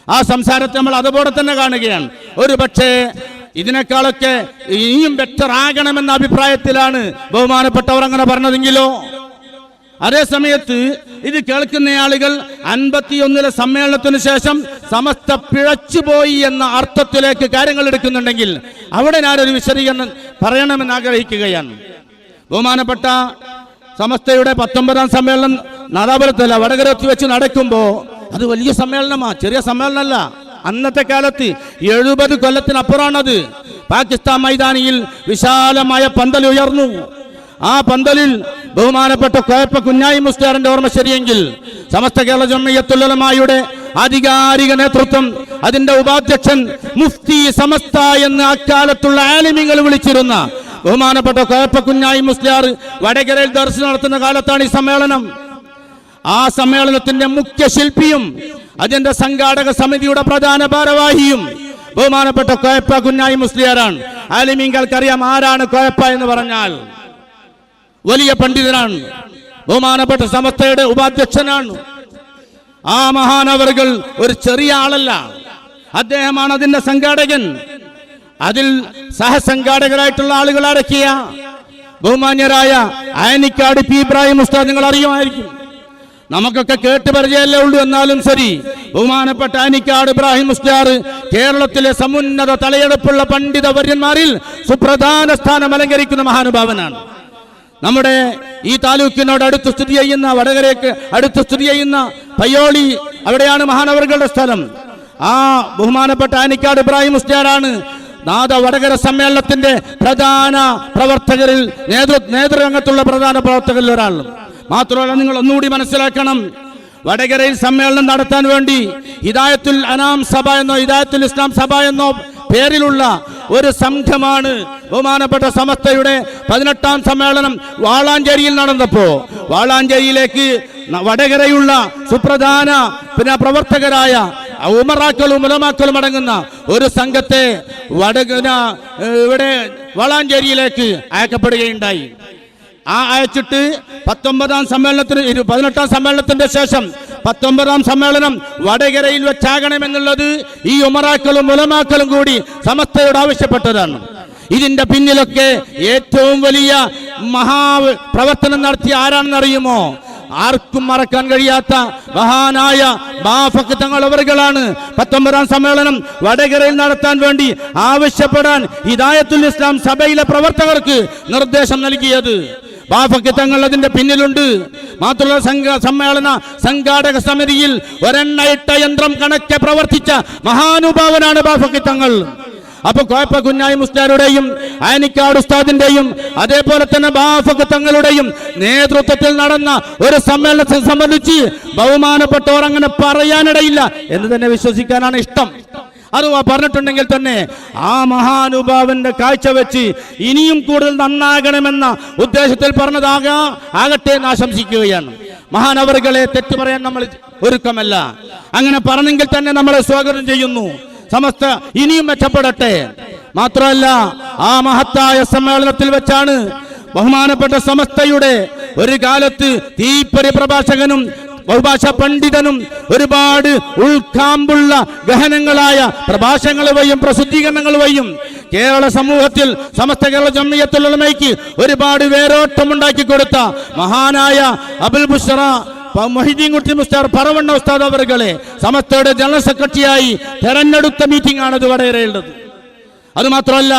ആ സംസാരത്തെ നമ്മൾ അതുപോലെ തന്നെ കാണുകയാണ്. ഒരു പക്ഷേ ഇതിനേക്കാളൊക്കെ ഇനിയും ബെറ്റർ ആകണമെന്ന അഭിപ്രായത്തിലാണ് ബഹുമാനപ്പെട്ടവർ അങ്ങനെ പറഞ്ഞതെങ്കിലോ, അതേ സമയത്ത് ഇത് കേൾക്കുന്ന ആളുകൾ 51 സമ്മേളനത്തിന് ശേഷം സമസ്ത പിഴച്ചുപോയി എന്ന അർത്ഥത്തിലേക്ക് കാര്യങ്ങൾ എടുക്കുന്നുണ്ടെങ്കിൽ അവിടെ ഞാനൊരു വിശദീകരണം പറയണമെന്ന് ആഗ്രഹിക്കുകയാണ്. ബഹുമാനപ്പെട്ട സമസ്തയുടെ 19ാം സമ്മേളനം നാദാപുരത്തല്ല വടകരത്ത് വെച്ച് നടക്കുമ്പോൾ അത് വലിയ സമ്മേളനമാണ്, ചെറിയ സമ്മേളനമല്ല. അന്നത്തെ കാലത്ത് 70 കൊല്ലത്തിനപ്പുറമാണത്. പാകിസ്ഥാൻ മൈതാനിയിൽ വിശാലമായ പന്തൽ ഉയർന്നു. ആ പന്തലിൽ ബഹുമാനപ്പെട്ട കോയപ്പ കുഞ്ഞായി മുസ്ലിയാറിന്റെ ഓർമ്മ ശരിയെങ്കിൽ സമസ്ത കേരള ജംഇയ്യത്തുൽ ഉലമായുടെ ആധികാരിക നേതൃത്വം, അതിന്റെ ഉപാധ്യക്ഷൻ മുഫ്തി സമസ്ത എന്ന് അക്കാലത്തുള്ള ആലിമീങ്ങൾ വിളിച്ചിരുന്ന ബഹുമാനപ്പെട്ട കോയപ്പ കുഞ്ഞായി മുസ്ലിയാർ വടകരയിൽ ദർശനം നടത്തുന്ന കാലത്താണ് ഈ സമ്മേളനം. ആ സമ്മേളനത്തിന്റെ മുഖ്യ ശില്പിയും അതിന്റെ സംഘാടക സമിതിയുടെ പ്രധാന ഭാരവാഹിയും ബഹുമാനപ്പെട്ട കോയപ്പ കുഞ്ഞായി മുസ്ലിയാറാണ്. ആലിമീങ്ങൾക്കറിയാം ആരാണ് കോയപ്പ എന്ന് പറഞ്ഞാൽ. വലിയ പണ്ഡിതനാണ്, ബഹുമാനപ്പെട്ട സമസ്തയുടെ ഉപാധ്യക്ഷനാണ്. ആ മഹാനവറുകൾ ഒരു ചെറിയ ആളല്ല, അദ്ദേഹമാണ് അതിന്റെ സംഘാടകൻ. അതിൽ സഹസംഘാടകരായിട്ടുള്ള ആളുകൾ ആരൊക്കെയ? ബഹുമാന്യരായ ആനിക്കാട് പി ഇബ്രാഹിം ഉസ്താദ് നിങ്ങൾ അറിയുമായിരിക്കും. നമുക്കൊക്കെ കേട്ട് പരിചയമല്ലേ ഉള്ളൂ. എന്നാലും ശരി, ബഹുമാനപ്പെട്ട ആനിക്കാട് ഇബ്രാഹിം ഉസ്താദ് കേരളത്തിലെ സമുന്നത തലയെടുപ്പുള്ള പണ്ഡിത വര്യന്മാരിൽ സുപ്രധാന സ്ഥാനം അലങ്കരിക്കുന്ന മഹാനുഭാവനാണ്. നമ്മുടെ ഈ താലൂക്കിനോട് അടുത്ത് സ്ഥിതി ചെയ്യുന്ന, വടകരയ്ക്ക് അടുത്ത് സ്ഥിതി ചെയ്യുന്ന പയ്യോളി, അവിടെയാണ് മഹാനവറുകളുടെ സ്ഥലം. ആ ബഹുമാനപ്പെട്ട ആനിക്കാട് ഇബ്രാഹിം ഉസ്താദാണ് നാദ വടകര സമ്മേളനത്തിന്റെ പ്രധാന പ്രവർത്തകരിൽ, നേതൃരംഗത്തുള്ള പ്രധാന പ്രവർത്തകരിൽ ഒരാൾ. മാത്രമല്ല, നിങ്ങൾ ഒന്നുകൂടി മനസ്സിലാക്കണം, വടകരയിൽ സമ്മേളനം നടത്താൻ വേണ്ടി ഹിദായത്തുൽ അനാം സഭ എന്നോ ഹിദായത്തുൽ ഇസ്ലാം സഭ എന്നോ പേരിലുള്ള ഒരു സംഘമാണ് ബഹുമാനപ്പെട്ട സമസ്തയുടെ 18ാം സമ്മേളനം വാളാഞ്ചേരിയിൽ നടന്നപ്പോ വാളാഞ്ചേരിയിലേക്ക് വടകരയുള്ള സുപ്രധാന പ്രവർത്തകരായ ഉമറാക്കളും ഉലമാക്കളും അടങ്ങുന്ന ഒരു സംഘത്തെ ഇവിടെ വാളാഞ്ചേരിയിലേക്ക് അയക്കപ്പെടുകയുണ്ടായി. ആ അയച്ചിട്ട് 19ാം സമ്മേളനത്തിന് 18ാം സമ്മേളനത്തിന്റെ ശേഷം 19ാം സമ്മേളനം വടകരയിൽ വെച്ചാകണമെന്നുള്ളത് ഈ ഉമറാക്കളും ഉലമാക്കളും കൂടി സമസ്തയോട് ആവശ്യപ്പെട്ടതാണ്. ഇതിന്റെ പിന്നിലൊക്കെ ഏറ്റവും വലിയ പ്രവർത്തനം നടത്തിയ ആരാണെന്നറിയുമോ? ആർക്കും മറക്കാൻ കഴിയാത്ത മഹാനായ ബാഫഖ് തങ്ങൾ അവറുകളാണ് 19ാം സമ്മേളനം വടകരയിൽ നടത്താൻ വേണ്ടി ആവശ്യപ്പെടാൻ ഹിദായത്തുൽ ഇസ്ലാം സഭയിലെ പ്രവർത്തകർക്ക് നിർദ്ദേശം നൽകിയത്. ബാഫഖ് തങ്ങൾ അതിന്റെ പിന്നിലുണ്ട്. മാത്രമല്ല, സമ്മേളന സംഘാടക സമിതിയിൽ ഒരെണ്ണയിട്ട യന്ത്രം കണക്കെ പ്രവർത്തിച്ച മഹാനുഭാവനാണ് ബാഫഖ് തങ്ങൾ. അപ്പൊ കോയപ്പ കുഞ്ഞായി മുസ്ലിയാരുടെയും ആനിക്കാട് ഉസ്താദിന്റെയും അതേപോലെ തന്നെ ബാഫക്ക് തങ്ങളുടെയും നേതൃത്വത്തിൽ നടന്ന ഒരു സമ്മേളനത്തെ സംബന്ധിച്ച് ബഹുമാനപ്പെട്ടവർ അങ്ങനെ പറയാനിടയില്ല എന്ന് തന്നെ വിശ്വസിക്കാനാണ് ഇഷ്ടം. അത് പറഞ്ഞിട്ടുണ്ടെങ്കിൽ തന്നെ ആ മഹാനുഭാവന്റെ കാഴ്ച വെച്ച് ഇനിയും കൂടുതൽ നന്നാകണമെന്ന ഉദ്ദേശത്തിൽ ആകട്ടെ എന്ന് ആശംസിക്കുകയാണ്. മഹാനവറുകളെ തെറ്റു പറയാൻ നമ്മൾ ഒരുക്കമല്ല. അങ്ങനെ പറഞ്ഞെങ്കിൽ തന്നെ നമ്മളെ സ്വാഗതം ചെയ്യുന്നു. സമസ്ത ഇനിയും മെച്ചപ്പെടട്ടെ. മാത്രമല്ല, ആ മഹത്തായ സമ്മേളനത്തിൽ വെച്ചാണ് ബഹുമാനപ്പെട്ട സമസ്തയുടെ ഒരു കാലത്ത് തീപ്പൊരി പ്രഭാഷകനും ബഹുഭാഷാ പണ്ഡിതനും ഒരുപാട് ഉൾക്കാമ്പുള്ള ഗഹനങ്ങളായ പ്രഭാഷണങ്ങൾ വഴിയും പ്രസിദ്ധീകരണങ്ങൾ വഴിയും കേരള സമൂഹത്തിൽ സമസ്ത കേരള ജംഇയ്യത്തുൽ ഉലമയ്ക്ക് ഒരുപാട് വേരോട്ടമുണ്ടാക്കി കൊടുത്ത മഹാനായ അബുൽ ബുശ്റ മൊഹീദ്ദീൻ കുട്ടി മുസ്താർ പറവണ്ണ ഉസ്താദ് അവറുകളെ സമസ്തയുടെ ജനറൽ സെക്രട്ടറിയായി തെരഞ്ഞെടുത്ത മീറ്റിംഗ് ആണ് ഇത് വടകരയുള്ളത്. അതുമാത്രമല്ല,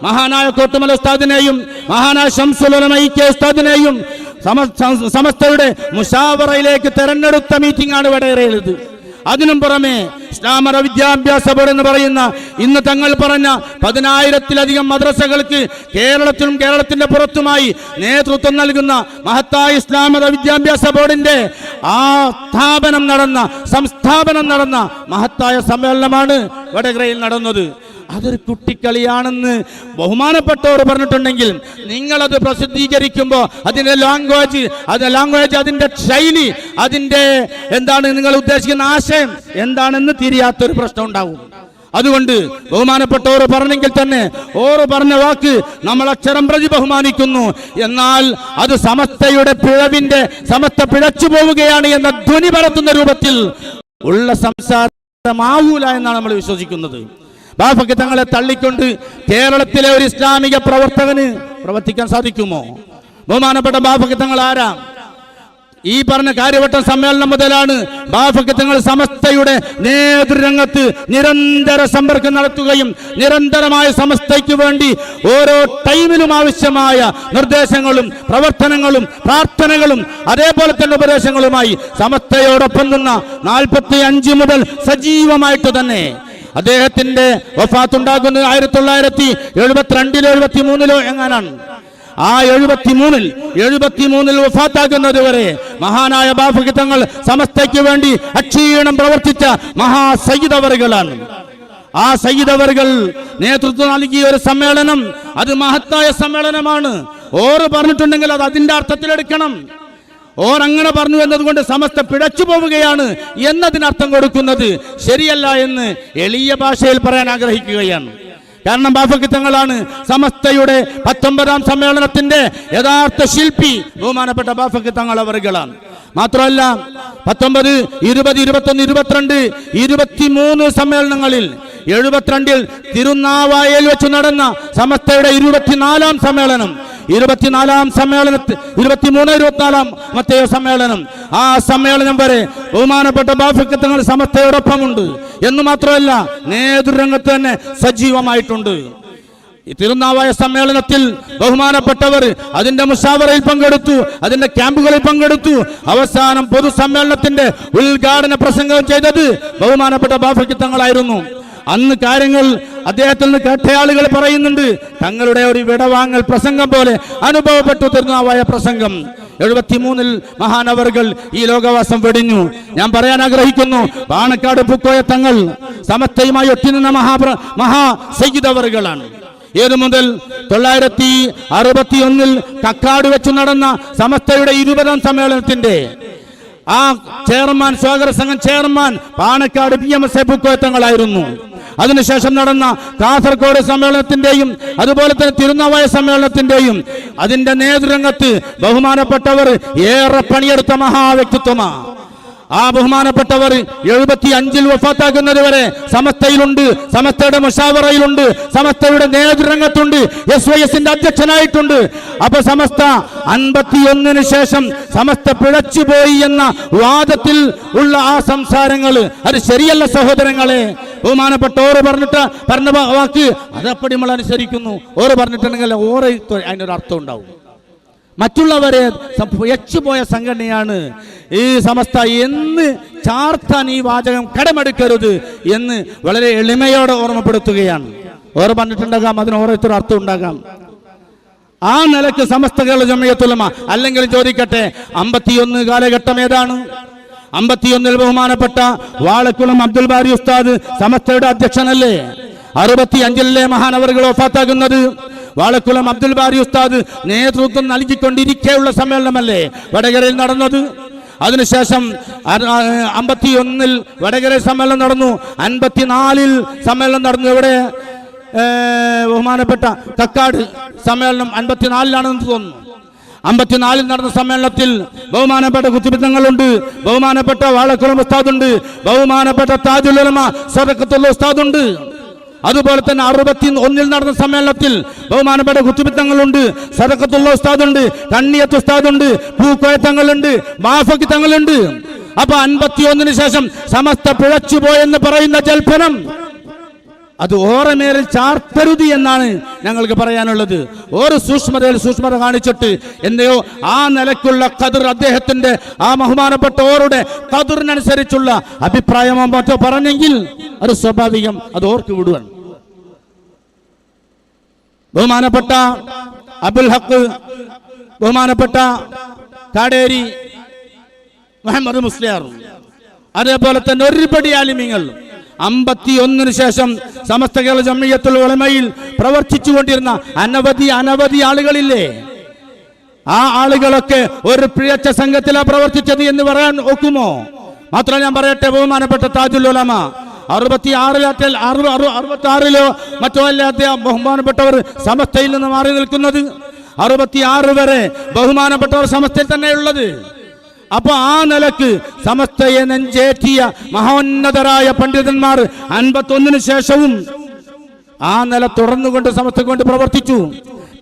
മഹാനായ കോട്ടുമല ഉസ്താദിനെയും മഹാനായ ശംസുൽ ഉലമ ഇ.കെ. ഉസ്താദിനെയും സമസ്തയുടെ മുശാവറയിലേക്ക് തെരഞ്ഞെടുത്ത മീറ്റിംഗ് ആണ് വടകരയുള്ളത്. അതിനും പുറമെ ഇസ്ലാമത വിദ്യാഭ്യാസ ബോർഡ് എന്ന് പറയുന്ന ഇന്ന് തങ്ങൾ പറഞ്ഞ 10,000-ലധികം മദ്രസകൾക്ക് കേരളത്തിലും കേരളത്തിന്റെ പുറത്തുമായി നേതൃത്വം നൽകുന്ന മഹത്തായ ഇസ്ലാമത വിദ്യാഭ്യാസ ബോർഡിന്റെ ആ സംസ്ഥാപനം നടന്ന മഹത്തായ സമ്മേളനമാണ് വടകരയിൽ നടന്നത്. അതൊരു കുട്ടിക്കളിയാണെന്ന് ബഹുമാനപ്പെട്ടവർ പറഞ്ഞിട്ടുണ്ടെങ്കിൽ നിങ്ങളത് പ്രസിദ്ധീകരിക്കുമ്പോൾ അതിൻ്റെ ലാംഗ്വേജ് അതിൻ്റെ ശൈലി, അതിൻ്റെ എന്താണ് നിങ്ങൾ ഉദ്ദേശിക്കുന്ന ആശയം എന്താണെന്ന് തിരിയാത്തൊരു പ്രശ്നം ഉണ്ടാവും. അതുകൊണ്ട് ബഹുമാനപ്പെട്ടവർ പറഞ്ഞെങ്കിൽ തന്നെ ഓറ് പറഞ്ഞ വാക്ക് നമ്മൾ അക്ഷരം പ്രതി ബഹുമാനിക്കുന്നു. എന്നാൽ അത് സമസ്തയുടെ സമസ്ത പിഴച്ചു പോവുകയാണ് എന്ന ധ്വനി പരത്തുന്ന രൂപത്തിൽ ഉള്ള സംസാരമാവൂല എന്നാണ് നമ്മൾ വിശ്വസിക്കുന്നത്. ബാഫക്ക് തങ്ങളെ തള്ളിക്കൊണ്ട് കേരളത്തിലെ ഒരു ഇസ്ലാമിക പ്രവർത്തകന് പ്രവർത്തിക്കാൻ സാധിക്കുമോ? ബഹുമാനപ്പെട്ട ബാഫക്ക് തങ്ങൾ ആരാ? ഈ പറഞ്ഞ കാര്യവട്ടം സമ്മേളനം മുതലാണ് ബാഫക്ക് തങ്ങൾ സമസ്തയുടെ നേതൃരംഗത്ത് നിരന്തര സമ്പർക്കം നടത്തുകയും നിരന്തരമായ സമസ്തയ്ക്ക് വേണ്ടി ഓരോ ടൈമിലും ആവശ്യമായ നിർദ്ദേശങ്ങളും പ്രവർത്തനങ്ങളും പ്രാർത്ഥനകളും അതേപോലെ തന്നെ ഉപദേശങ്ങളുമായി സമസ്തയോടൊപ്പം നിന്ന 45 മുതൽ സജീവമായിട്ട് തന്നെ അദ്ദേഹത്തിന്റെ വഫാത്തുണ്ടാകുന്നത് 1972-ലോ 73-ലോ എങ്ങാനാണ്. ആ 73-ൽ വഫാത്താകുന്നത് വരെ മഹാനായ ബാഫക്ക് തങ്ങൾ സമസ്തയ്ക്ക് വേണ്ടി അക്ഷീണം പ്രവർത്തിച്ച മഹാസയ്യിദ് അവറുകളാണ്. ആ സയ്യിദ് അവറുകൾ നേതൃത്വം നൽകിയ ഒരു സമ്മേളനം അത് മഹത്തായ സമ്മേളനമാണ്. ഓറ് പറഞ്ഞിട്ടുണ്ടെങ്കിൽ അത് അതിന്റെ അർത്ഥത്തിലെടുക്കണം. ഓരങ്ങനെ പറഞ്ഞു എന്നതുകൊണ്ട് സമസ്ത പിഴച്ചു പോവുകയാണ് എന്നതിനർത്ഥം കൊടുക്കുന്നത് ശരിയല്ല എന്ന് എളിയ ഭാഷയിൽ പറയാൻ ആഗ്രഹിക്കുകയാണ്. കാരണം ബാഫക്ക് തങ്ങളാണ് സമസ്തയുടെ 19ാം സമ്മേളനത്തിന്റെ യഥാർത്ഥ ശില്പി. ബഹുമാനപ്പെട്ട ബാഫക്ക് തങ്ങൾ അവറുകളാണ്. മാത്രമല്ല 19, 20, 21, 22, 23 സമ്മേളനങ്ങളിൽ 72-ൽ തിരുനാവായയിൽ വെച്ച് നടന്ന സമസ്തയുടെ 24ാം സമ്മേളനം 24ാം സമ്മേളനത്തിൽ 23-24 സമ്മേളനം ആ സമ്മേളനം വരെ ബഹുമാനപ്പെട്ട ബാഫക്ക് തങ്ങൾ സമസ്തയോടൊപ്പമുണ്ട് എന്ന് മാത്രമല്ല നേതൃരംഗത്ത് തന്നെ സജീവമായിട്ടുണ്ട്. തിരുനാവായ സമ്മേളനത്തിൽ ബഹുമാനപ്പെട്ടവർ അതിന്റെ മുശാവറയിൽ പങ്കെടുത്തു, അതിന്റെ ക്യാമ്പുകളിൽ പങ്കെടുത്തു. അവസാനം പൊതുസമ്മേളനത്തിന്റെ ഉദ്ഘാടന പ്രസംഗം ചെയ്തത് ബഹുമാനപ്പെട്ട ബാഫക്ക് തങ്ങളായിരുന്നു. അന്ന് കാര്യങ്ങൾ അദ്ദേഹത്തിൽ നിന്ന് കേട്ട ആളുകൾ പറയുന്നുണ്ട്, തങ്ങളുടെ ഒരു വിടവാങ്ങൽ പ്രസംഗം പോലെ അനുഭവപ്പെട്ടു തിരുനാവായ പ്രസംഗം. 73-ൽ മഹാനവറുകൾ ഈ ലോകവാസം വെടിഞ്ഞു. ഞാൻ പറയാൻ ആഗ്രഹിക്കുന്നു, പാണക്കാട് പൂക്കോയ തങ്ങൾ സമസ്തയുമായി ഒട്ടിനിന്ന മഹാസയ്യിദ് അവറുകളാണ്. ഏതു മുതൽ 961-ൽ കക്കാട് വെച്ച് നടന്ന സമസ്തയുടെ 20ാം സമ്മേളനത്തിന്റെ ആ ചെയർമാൻ, സ്വാഗത സംഘം ചെയർമാൻ പാണക്കാട് PMS പൂക്കോയത്തങ്ങളായിരുന്നു. അതിനുശേഷം നടന്ന കാസർഗോഡ് സമ്മേളനത്തിന്റെയും അതുപോലെ തന്നെ തിരുനാവായ സമ്മേളനത്തിന്റെയും അതിന്റെ നേതൃരംഗത്ത് ബഹുമാനപ്പെട്ടവർ ഏറെ പണിയെടുത്ത മഹാവ്യക്തിത്വമാണ്. ആ ബഹുമാനപ്പെട്ടവർ 75-ൽ വഫാത്താകുന്നത് വരെ സമസ്തയിലുണ്ട്, സമസ്തയുടെ മുശാവറയിലുണ്ട്, സമസ്തയുടെ നേതൃരംഗത്തുണ്ട്, SYS-ന്റെ അധ്യക്ഷനായിട്ടുണ്ട്. അപ്പൊ സമസ്ത 51-ന് ശേഷം സമസ്ത പിഴച്ചുപോയി എന്ന വാദത്തിൽ ഉള്ള ആ സംസാരങ്ങൾ അത് ശരിയല്ല സഹോദരങ്ങളെ. ബഹുമാനപ്പെട്ട ഓറ് പറഞ്ഞ വാക്ക് അതപ്പടി നമ്മൾ അനുസരിക്കുന്നു. ഓറ് പറഞ്ഞിട്ടുണ്ടെങ്കിൽ ഓറ് അതിനൊരു അർത്ഥം ഉണ്ടാവും. മറ്റുള്ളവരെ യച്ചുപോയ സംഘടനയാണ് ഈ സമസ്ത എന്ന് ചാർത്താൻ ഈ വാചകം കടമെടുക്കരുത് എന്ന് വളരെ എളിമയോടെ ഓർമ്മപ്പെടുത്തുകയാണ്. ഓരോ പറഞ്ഞിട്ടുണ്ടാകാം, അതിന് ഓരോരുത്തർ അർത്ഥം ഉണ്ടാകാം. ആ നിലയ്ക്ക് സമസ്ത കേരള ജംഇയ്യത്തുൽ ഉലമ. അല്ലെങ്കിൽ ചോദിക്കട്ടെ, 51 കാലഘട്ടം ഏതാണ്? 51 ബഹുമാനപ്പെട്ട വാളക്കുളം അബ്ദുൽ ബാരി ഉസ്താദ് സമസ്തയുടെ അധ്യക്ഷനല്ലേ? 65 മഹാനവറുകൾ വഫാത്താകുന്നത്. വാളക്കുളം അബ്ദുൽ ബാരി ഉസ്താദ് നേതൃത്വം നൽകിക്കൊണ്ടിരിക്കെയുള്ള സമ്മേളനമല്ലേ വടകരയിൽ നടന്നത്? അതിനുശേഷം 51 വടകര സമ്മേളനം നടന്നു. 54 സമ്മേളനം നടന്നു. ഇവിടെ ബഹുമാനപ്പെട്ട കക്കാട് സമ്മേളനം 54 തോന്നുന്നു. 54 നടന്ന സമ്മേളനത്തിൽ ബഹുമാനപ്പെട്ട കുത്തുബിത്തങ്ങളുണ്ട്, ബഹുമാനപ്പെട്ട വാളക്കുളം ഉസ്താദുണ്ട്, ബഹുമാനപ്പെട്ട താജുൽ ഉലമ സദഖത്തുൽ ഉസ്താദുണ്ട്. അതുപോലെ തന്നെ 61 നടന്ന സമ്മേളനത്തിൽ ബഹുമാനപ്പെട്ട കുത്തുബിത്തങ്ങളുണ്ട്, സദഖത്തുൽ ഉസ്താദുണ്ട്, കണ്ണിയത്ത് ഉസ്താദുണ്ട്, പൂക്കോയ തങ്ങളുണ്ട്, മാഫക്കി തങ്ങളുണ്ട്. അപ്പൊ 51 ശേഷം സമസ്ത പിഴച്ചുപോയെന്ന് പറയുന്ന ജൽപ്പനം അത് ഓരമേറിൽ ചാർത്തരുതി എന്നാണ് ഞങ്ങൾക്ക് പറയാനുള്ളത്. ഓരോ സൂക്ഷ്മതയിൽ സൂക്ഷ്മത കാണിച്ചിട്ട് എന്തെയോ ആ നിലയ്ക്കുള്ള ഖദർ, അദ്ദേഹത്തിന്റെ ആ ബഹുമാനപ്പെട്ട ഓരുടെ ഖദറിനനുസരിച്ചുള്ള അഭിപ്രായമോ മറ്റോ പറഞ്ഞെങ്കിൽ അത് സ്വാഭാവികം, അത് ഓർക്ക് വിടുവാൻ. ബഹുമാനപ്പെട്ട അബുൽ ഹക്ക്, ബഹുമാനപ്പെട്ട കാടേരി മുഹമ്മദ് മുസ്ലിയാർ, അതേപോലെ തന്നെ ഒരുപടി ആലിമീങ്ങൾ 51 ശേഷം സമസ്ത കേരള ജംഇയ്യത്തുൽ ഉലമയിൽ പ്രവർത്തിച്ചുകൊണ്ടിരുന്ന അനവധി ആളുകളില്ലേ? ആ ആളുകളൊക്കെ ഒരു പിഴച്ച സംഘത്തിലാണ് പ്രവർത്തിച്ചത് എന്ന് പറയാൻ ഒക്കുമോ? മാത്രം ഞാൻ പറയട്ടെ, ബഹുമാനപ്പെട്ട താജുൽ ഉലമ 66 മറ്റോ അല്ലാത്ത ബഹുമാനപ്പെട്ടവർ സമസ്തയിൽ നിന്ന് മാറി നിൽക്കുന്നത്. 66 വരെ ബഹുമാനപ്പെട്ടവർ സമസ്തയിൽ തന്നെയുള്ളത്. അപ്പൊ ആ നിലക്ക് സമസ്തയെ നെഞ്ചേറ്റിയ മഹോന്നതരായ പണ്ഡിതന്മാർ 51 ശേഷവും ആ നില തുടർന്നുകൊണ്ട് സമസ്ത കൊണ്ട് പ്രവർത്തിച്ചു.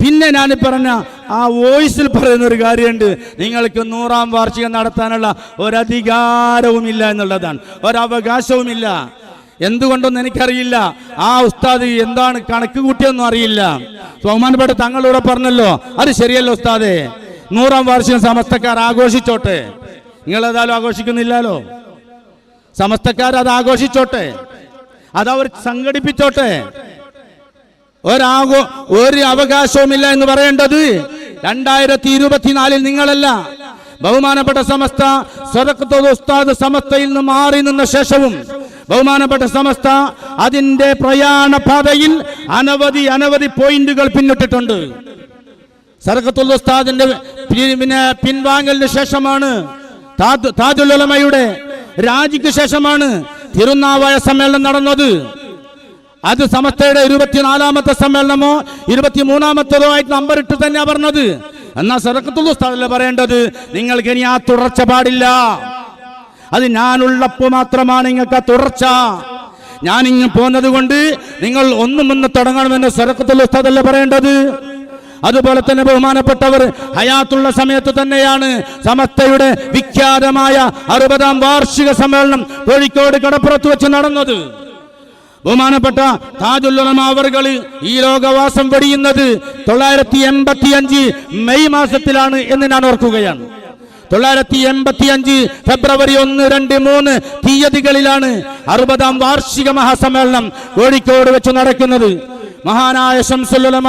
പിന്നെ ഞാൻ പറഞ്ഞ ആ വോയിസിൽ പറയുന്ന ഒരു കാര്യമുണ്ട്, നിങ്ങൾക്ക് 100ാം വാർഷികം നടത്താനുള്ള ഒരധികാരവുമില്ല എന്നുള്ളതാണ്, ഒരവകാശവുമില്ല. എന്തുകൊണ്ടൊന്നും എനിക്കറിയില്ല. ആ ഉസ്താദ് എന്താണ് കണക്ക് കൂട്ടിയൊന്നും അറിയില്ല. ബഹുമാനപ്പെട്ട തങ്ങളിവിടെ പറഞ്ഞല്ലോ, അത് ശരിയല്ലോ ഉസ്താദേ, 100ാം വാർഷികം സമസ്തക്കാർ ആഘോഷിച്ചോട്ടെ. നിങ്ങളേതായാലും ആഘോഷിക്കുന്നില്ലല്ലോ. സമസ്തക്കാർ അത് ആഘോഷിച്ചോട്ടെ, അതവർ സംഘടിപ്പിച്ചോട്ടെ. ഒരു അവകാശവുമില്ല എന്ന് പറയേണ്ടത് 2024 നിങ്ങളല്ല. ബഹുമാനപ്പെട്ട സമസ്ത സദഖത്തുൽ ഉസ്താദ് സമസ്തയിൽ നിന്ന് മാറി നിന്ന ശേഷവും ബഹുമാനപ്പെട്ട സമസ്ത അതിന്റെ പ്രയാണ പാതയിൽ അനവധി പോയിന്റുകൾ പിന്നിട്ടിട്ടുണ്ട്. സദഖത്തുൽ ഉസ്താദിന്റെ പിൻവാങ്ങലിന് ശേഷമാണ്, താജുൽ ഉലമയുടെ രാജിക്ക് ശേഷമാണ് തിരുനാവായ സമ്മേളനം നടന്നത്. അത് സമസ്തയുടെ 24ാമത്തെ സമ്മേളനമോ 23ാമത്തതോ ആയിട്ട് നമ്പർ ഇട്ട് തന്നെയാ പറഞ്ഞത്. എന്നാ സദഖത്തുൽ ഉസ്താദല്ലേ പറയേണ്ടത്, നിങ്ങൾക്ക് ഇനി ആ തുടർച്ച പാടില്ല. അത് ഞാനുള്ളപ്പോ മാത്രമാണ് നിങ്ങൾക്ക് ആ തുടർച്ച. ഞാനിങ്ങ് പോന്നത് കൊണ്ട് നിങ്ങൾ ഒന്നും തുടങ്ങണമെന്ന് സദഖത്തുൽ ഉസ്താദല്ലേ പറയേണ്ടത്. അതുപോലെ തന്നെ ബഹുമാനപ്പെട്ടവർ ഹയാത്തുള്ള സമയത്ത് തന്നെയാണ് സമസ്തയുടെ വിഖ്യാതമായ 60ാം വാർഷിക സമ്മേളനം കോഴിക്കോട് കടപ്പുറത്ത് വെച്ച് നടന്നത്. ബഹുമാനപ്പെട്ട താജുൽ ഉലമ അവർകൾ ഈ ലോകവാസം വെടിയുന്നത് 985 മെയ് മാസത്തിലാണ് എന്ന് ഞാൻ ഓർക്കുകയാണ്. 985 ഫെബ്രുവരി 1, 2, 3 തീയതികളിലാണ് 60ാം വാർഷിക മഹാസമ്മേളനം കോഴിക്കോട് വെച്ച് നടക്കുന്നത്. മഹാനായ ശംസുൽ ഉലമ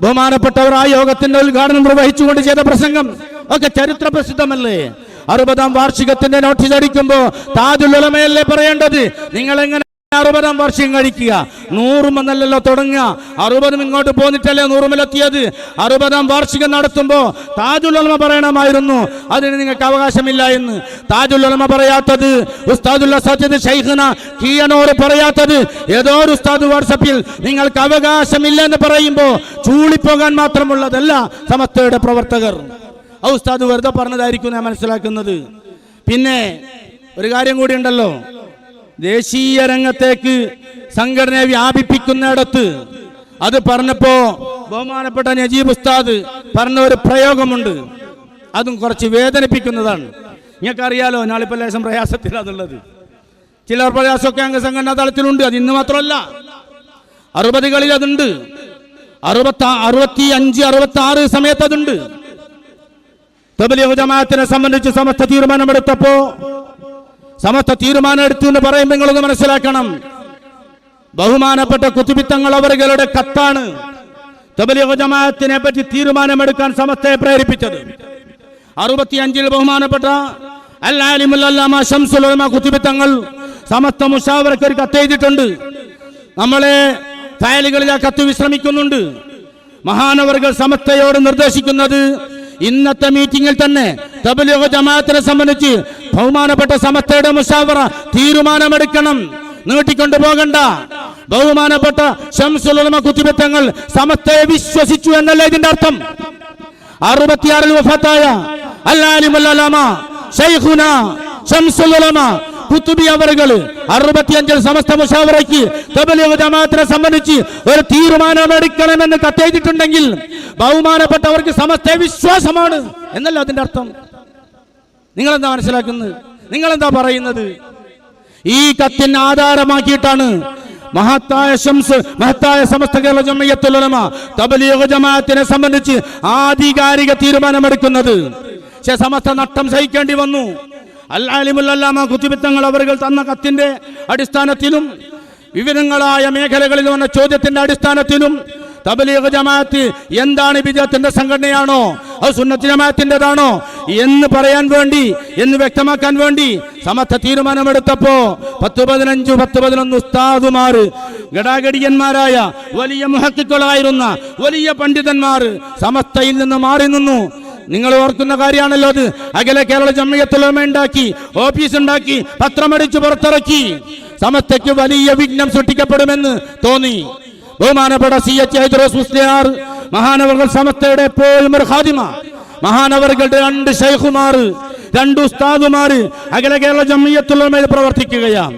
ബഹുമാനപ്പെട്ടവർ ആ യോഗത്തിന്റെ ഉദ്ഘാടനം നിർവഹിച്ചുകൊണ്ട് ചെയ്ത പ്രസംഗം ഒക്കെ ചരിത്ര പ്രസിദ്ധമല്ലേ? 60ാം വാർഷികത്തിന്റെ നോട്ടീസ് അടിക്കുമ്പോ താജുൽ ഉലമയല്ലേ പറയേണ്ടത്, നിങ്ങൾ എങ്ങനെ 60ാം വാർഷികം കഴിക്കുക? 100 തുടങ്ങുക, 60 ഇങ്ങോട്ട് പോന്നിട്ടല്ലേ 100 60ാം വാർഷികം നടത്തുമ്പോ താജുൽ ഉലമ പറയണമായിരുന്നു അതിന് നിങ്ങൾക്ക് അവകാശമില്ല എന്ന്. താജുൽ ഉലമ പറയാത്തത്, ഉസ്താദുൽ സജ്ജദ് ശൈഖ്ന കീയനോർ പറയാത്തത്, ഏതോ ഒരു ഉസ്താദ് വാട്സപ്പിൽ നിങ്ങൾക്ക് അവകാശമില്ല എന്ന് പറയുമ്പോ ചൂളിപ്പോകാൻ മാത്രമുള്ളതല്ല സമസ്തയുടെ പ്രവർത്തകർ. ആ ഉസ്താദ് വെറുതെ പറഞ്ഞതായിരിക്കും ഞാൻ മനസ്സിലാക്കുന്നത്. പിന്നെ ഒരു കാര്യം കൂടി ഉണ്ടല്ലോ, ദേശീയ രംഗത്തേക്ക് സംഘടനയെ വ്യാപിപ്പിക്കുന്നിടത്ത് അത് പറഞ്ഞപ്പോ ബഹുമാനപ്പെട്ട നജീബ് ഉസ്താദ് പറഞ്ഞ ഒരു പ്രയോഗമുണ്ട്, അതും കുറച്ച് വേദനിപ്പിക്കുന്നതാണ്. നിങ്ങൾക്കറിയാലോ, ഞാളിപ്പോൾ ലേശം പ്രയാസത്തിലാണുള്ളത്. ചിലർ പ്രയാസമൊക്കെ അംഗസംഘടനാ തലത്തിലുണ്ട്, അത് ഇന്ന് മാത്രമല്ല 60കളിൽ അതുണ്ട്, 65, 66 സമയത്ത് അതുണ്ട്. തബ്ലീഗ് ജമാഅത്തിനെ സംബന്ധിച്ച് സമസ്ത തീരുമാനമെടുത്തപ്പോ, സമസ്ത തീരുമാനം എടുത്തു എന്ന് പറയുമ്പോൾ നിങ്ങളൊന്ന് മനസ്സിലാക്കണം, ബഹുമാനപ്പെട്ട കുതുബിത്തങ്ങൾ അവരുടെ കത്താണ് തബ്ലീഗ് ജമാഅത്തിനെ പറ്റി തീരുമാനമെടുക്കാൻ സമസ്തയെ പ്രേരിപ്പിച്ചത്. 65 ബഹുമാനപ്പെട്ട അൽ ആലിമുൽ അല്ലാമ ശംസുൽ ഉലമ കുതുബിത്തങ്ങൾ സമസ്ത മുശാവറയ്ക്ക് ഒരു കത്ത് എഴുതിയിട്ടുണ്ട്. നമ്മളെ ഫയലുകളിൽ ആ കത്ത് വിശ്രമിക്കുന്നുണ്ട്. മഹാനവറുകൾ സമസ്തയോട് നിർദ്ദേശിക്കുന്നത് ഇന്നത്തെ മീറ്റിംഗിൽ തന്നെ തബ്ലീഗ് ജമാഅത്തിനെ സംബന്ധിച്ച് ബഹുമാനപ്പെട്ട സമസ്തയുടെ മുശാവറ തീരുമാനമെടുക്കണം, നീട്ടിക്കൊണ്ടു പോകണ്ട. ബഹുമാനപ്പെട്ട ശംസുൽ ഉലമ കുതുബിത്തങ്ങൾ സമസ്തയെ വിശ്വസിച്ചു എന്നല്ല ഇതിന്റെ അർത്ഥം. 66 വഫാത്തായ അൽ ആലിമുൽ അല്ലാമ ശൈഖുന ശംസുൽ ഉലമ കുതുബി അവറുകൾ 65 സമസ്ത മുശാവറയ്ക്ക് തബ്ലീഗ് ജമാഅത്തിനെ സംബന്ധിച്ച് ഒരു തീരുമാനമെടുക്കണമെന്ന് കത്തെഴുതിയിട്ടുണ്ടെങ്കിൽ ബഹുമാനപ്പെട്ടവർക്ക് സമസ്തയെ വിശ്വാസമാണ് എന്നല്ല അതിന്റെ അർത്ഥം. നിങ്ങളെന്താ മനസ്സിലാക്കുന്നത്? നിങ്ങളെന്താ പറയുന്നത്? ഈ കത്തിന് ആധാരമാക്കിയിട്ടാണ് മഹത്തായ സമസ്ത കേരള ജംഇയ്യത്തുൽ ഉലമ തബ്ലീഗ് ജമാഅത്തിനെ സംബന്ധിച്ച് ആധികാരിക തീരുമാനമെടുക്കുന്നത്. പക്ഷേ സമസ്ത നഷ്ടം സഹിക്കേണ്ടി വന്നു. അൽ ആലിമുൽ അല്ലാമ കുതുബിത്തങ്ങൾ അവர்கள் തന്ന കത്തിന്റെ അടിസ്ഥാനത്തിലും വിവിധങ്ങളായ മേഖലകളിൽ വന്ന ചോദ്യത്തിന്റെ അടിസ്ഥാനത്തിലും തബ്ലീഗ് ജമാഅത്ത് എന്താണ് ബിദ്അത്തിന്റെ സംഘടനയാണോ അത് സുന്നത്ത് ജമാഅത്തിൻ്റെതാണോ എന്ന് പറയാൻ വേണ്ടി, എന്ന് വ്യക്തമാക്കാൻ വേണ്ടി സമസ്ത തീരുമാനമെടുത്തപ്പോ 10-11 ഉസ്താദുമാർ, ഗടാഗടിയന്മാരായ വലിയ മുഹഖിഖുകളായിരുന്ന വലിയ പണ്ഡിതന്മാർ സമസ്തയിൽ നിന്ന് മാറി നിന്നു. നിങ്ങൾ ഓർക്കുന്ന കാര്യമാണല്ലോ അത്. അഖില കേരള ജംഇയ്യത്തുൽ ഉലമ ഉണ്ടാക്കി, ഓഫീസ് ഉണ്ടാക്കി, പത്രമടിച്ചു പുറത്തിറക്കി. സമസ്തയ്ക്ക് വലിയ വിഘ്നം സൃഷ്ടിക്കപ്പെടുമെന്ന് തോന്നി. ബഹുമാനപ്പെട്ട CH ഹൈദ്രോസ് മുസ്ലിയാർ മഹാനവറുകൾ സമസ്തയുടെ എപ്പോഴും ഒരു ഖാദിമ, മഹാനവറുകളുടെ 2 ശൈഖുമാർ, 2 ഉസ്താദുമാർ അഖില കേരള ജംഇയ്യത്തുൽ ഉലമയിൽ പ്രവർത്തിക്കുകയാണ്.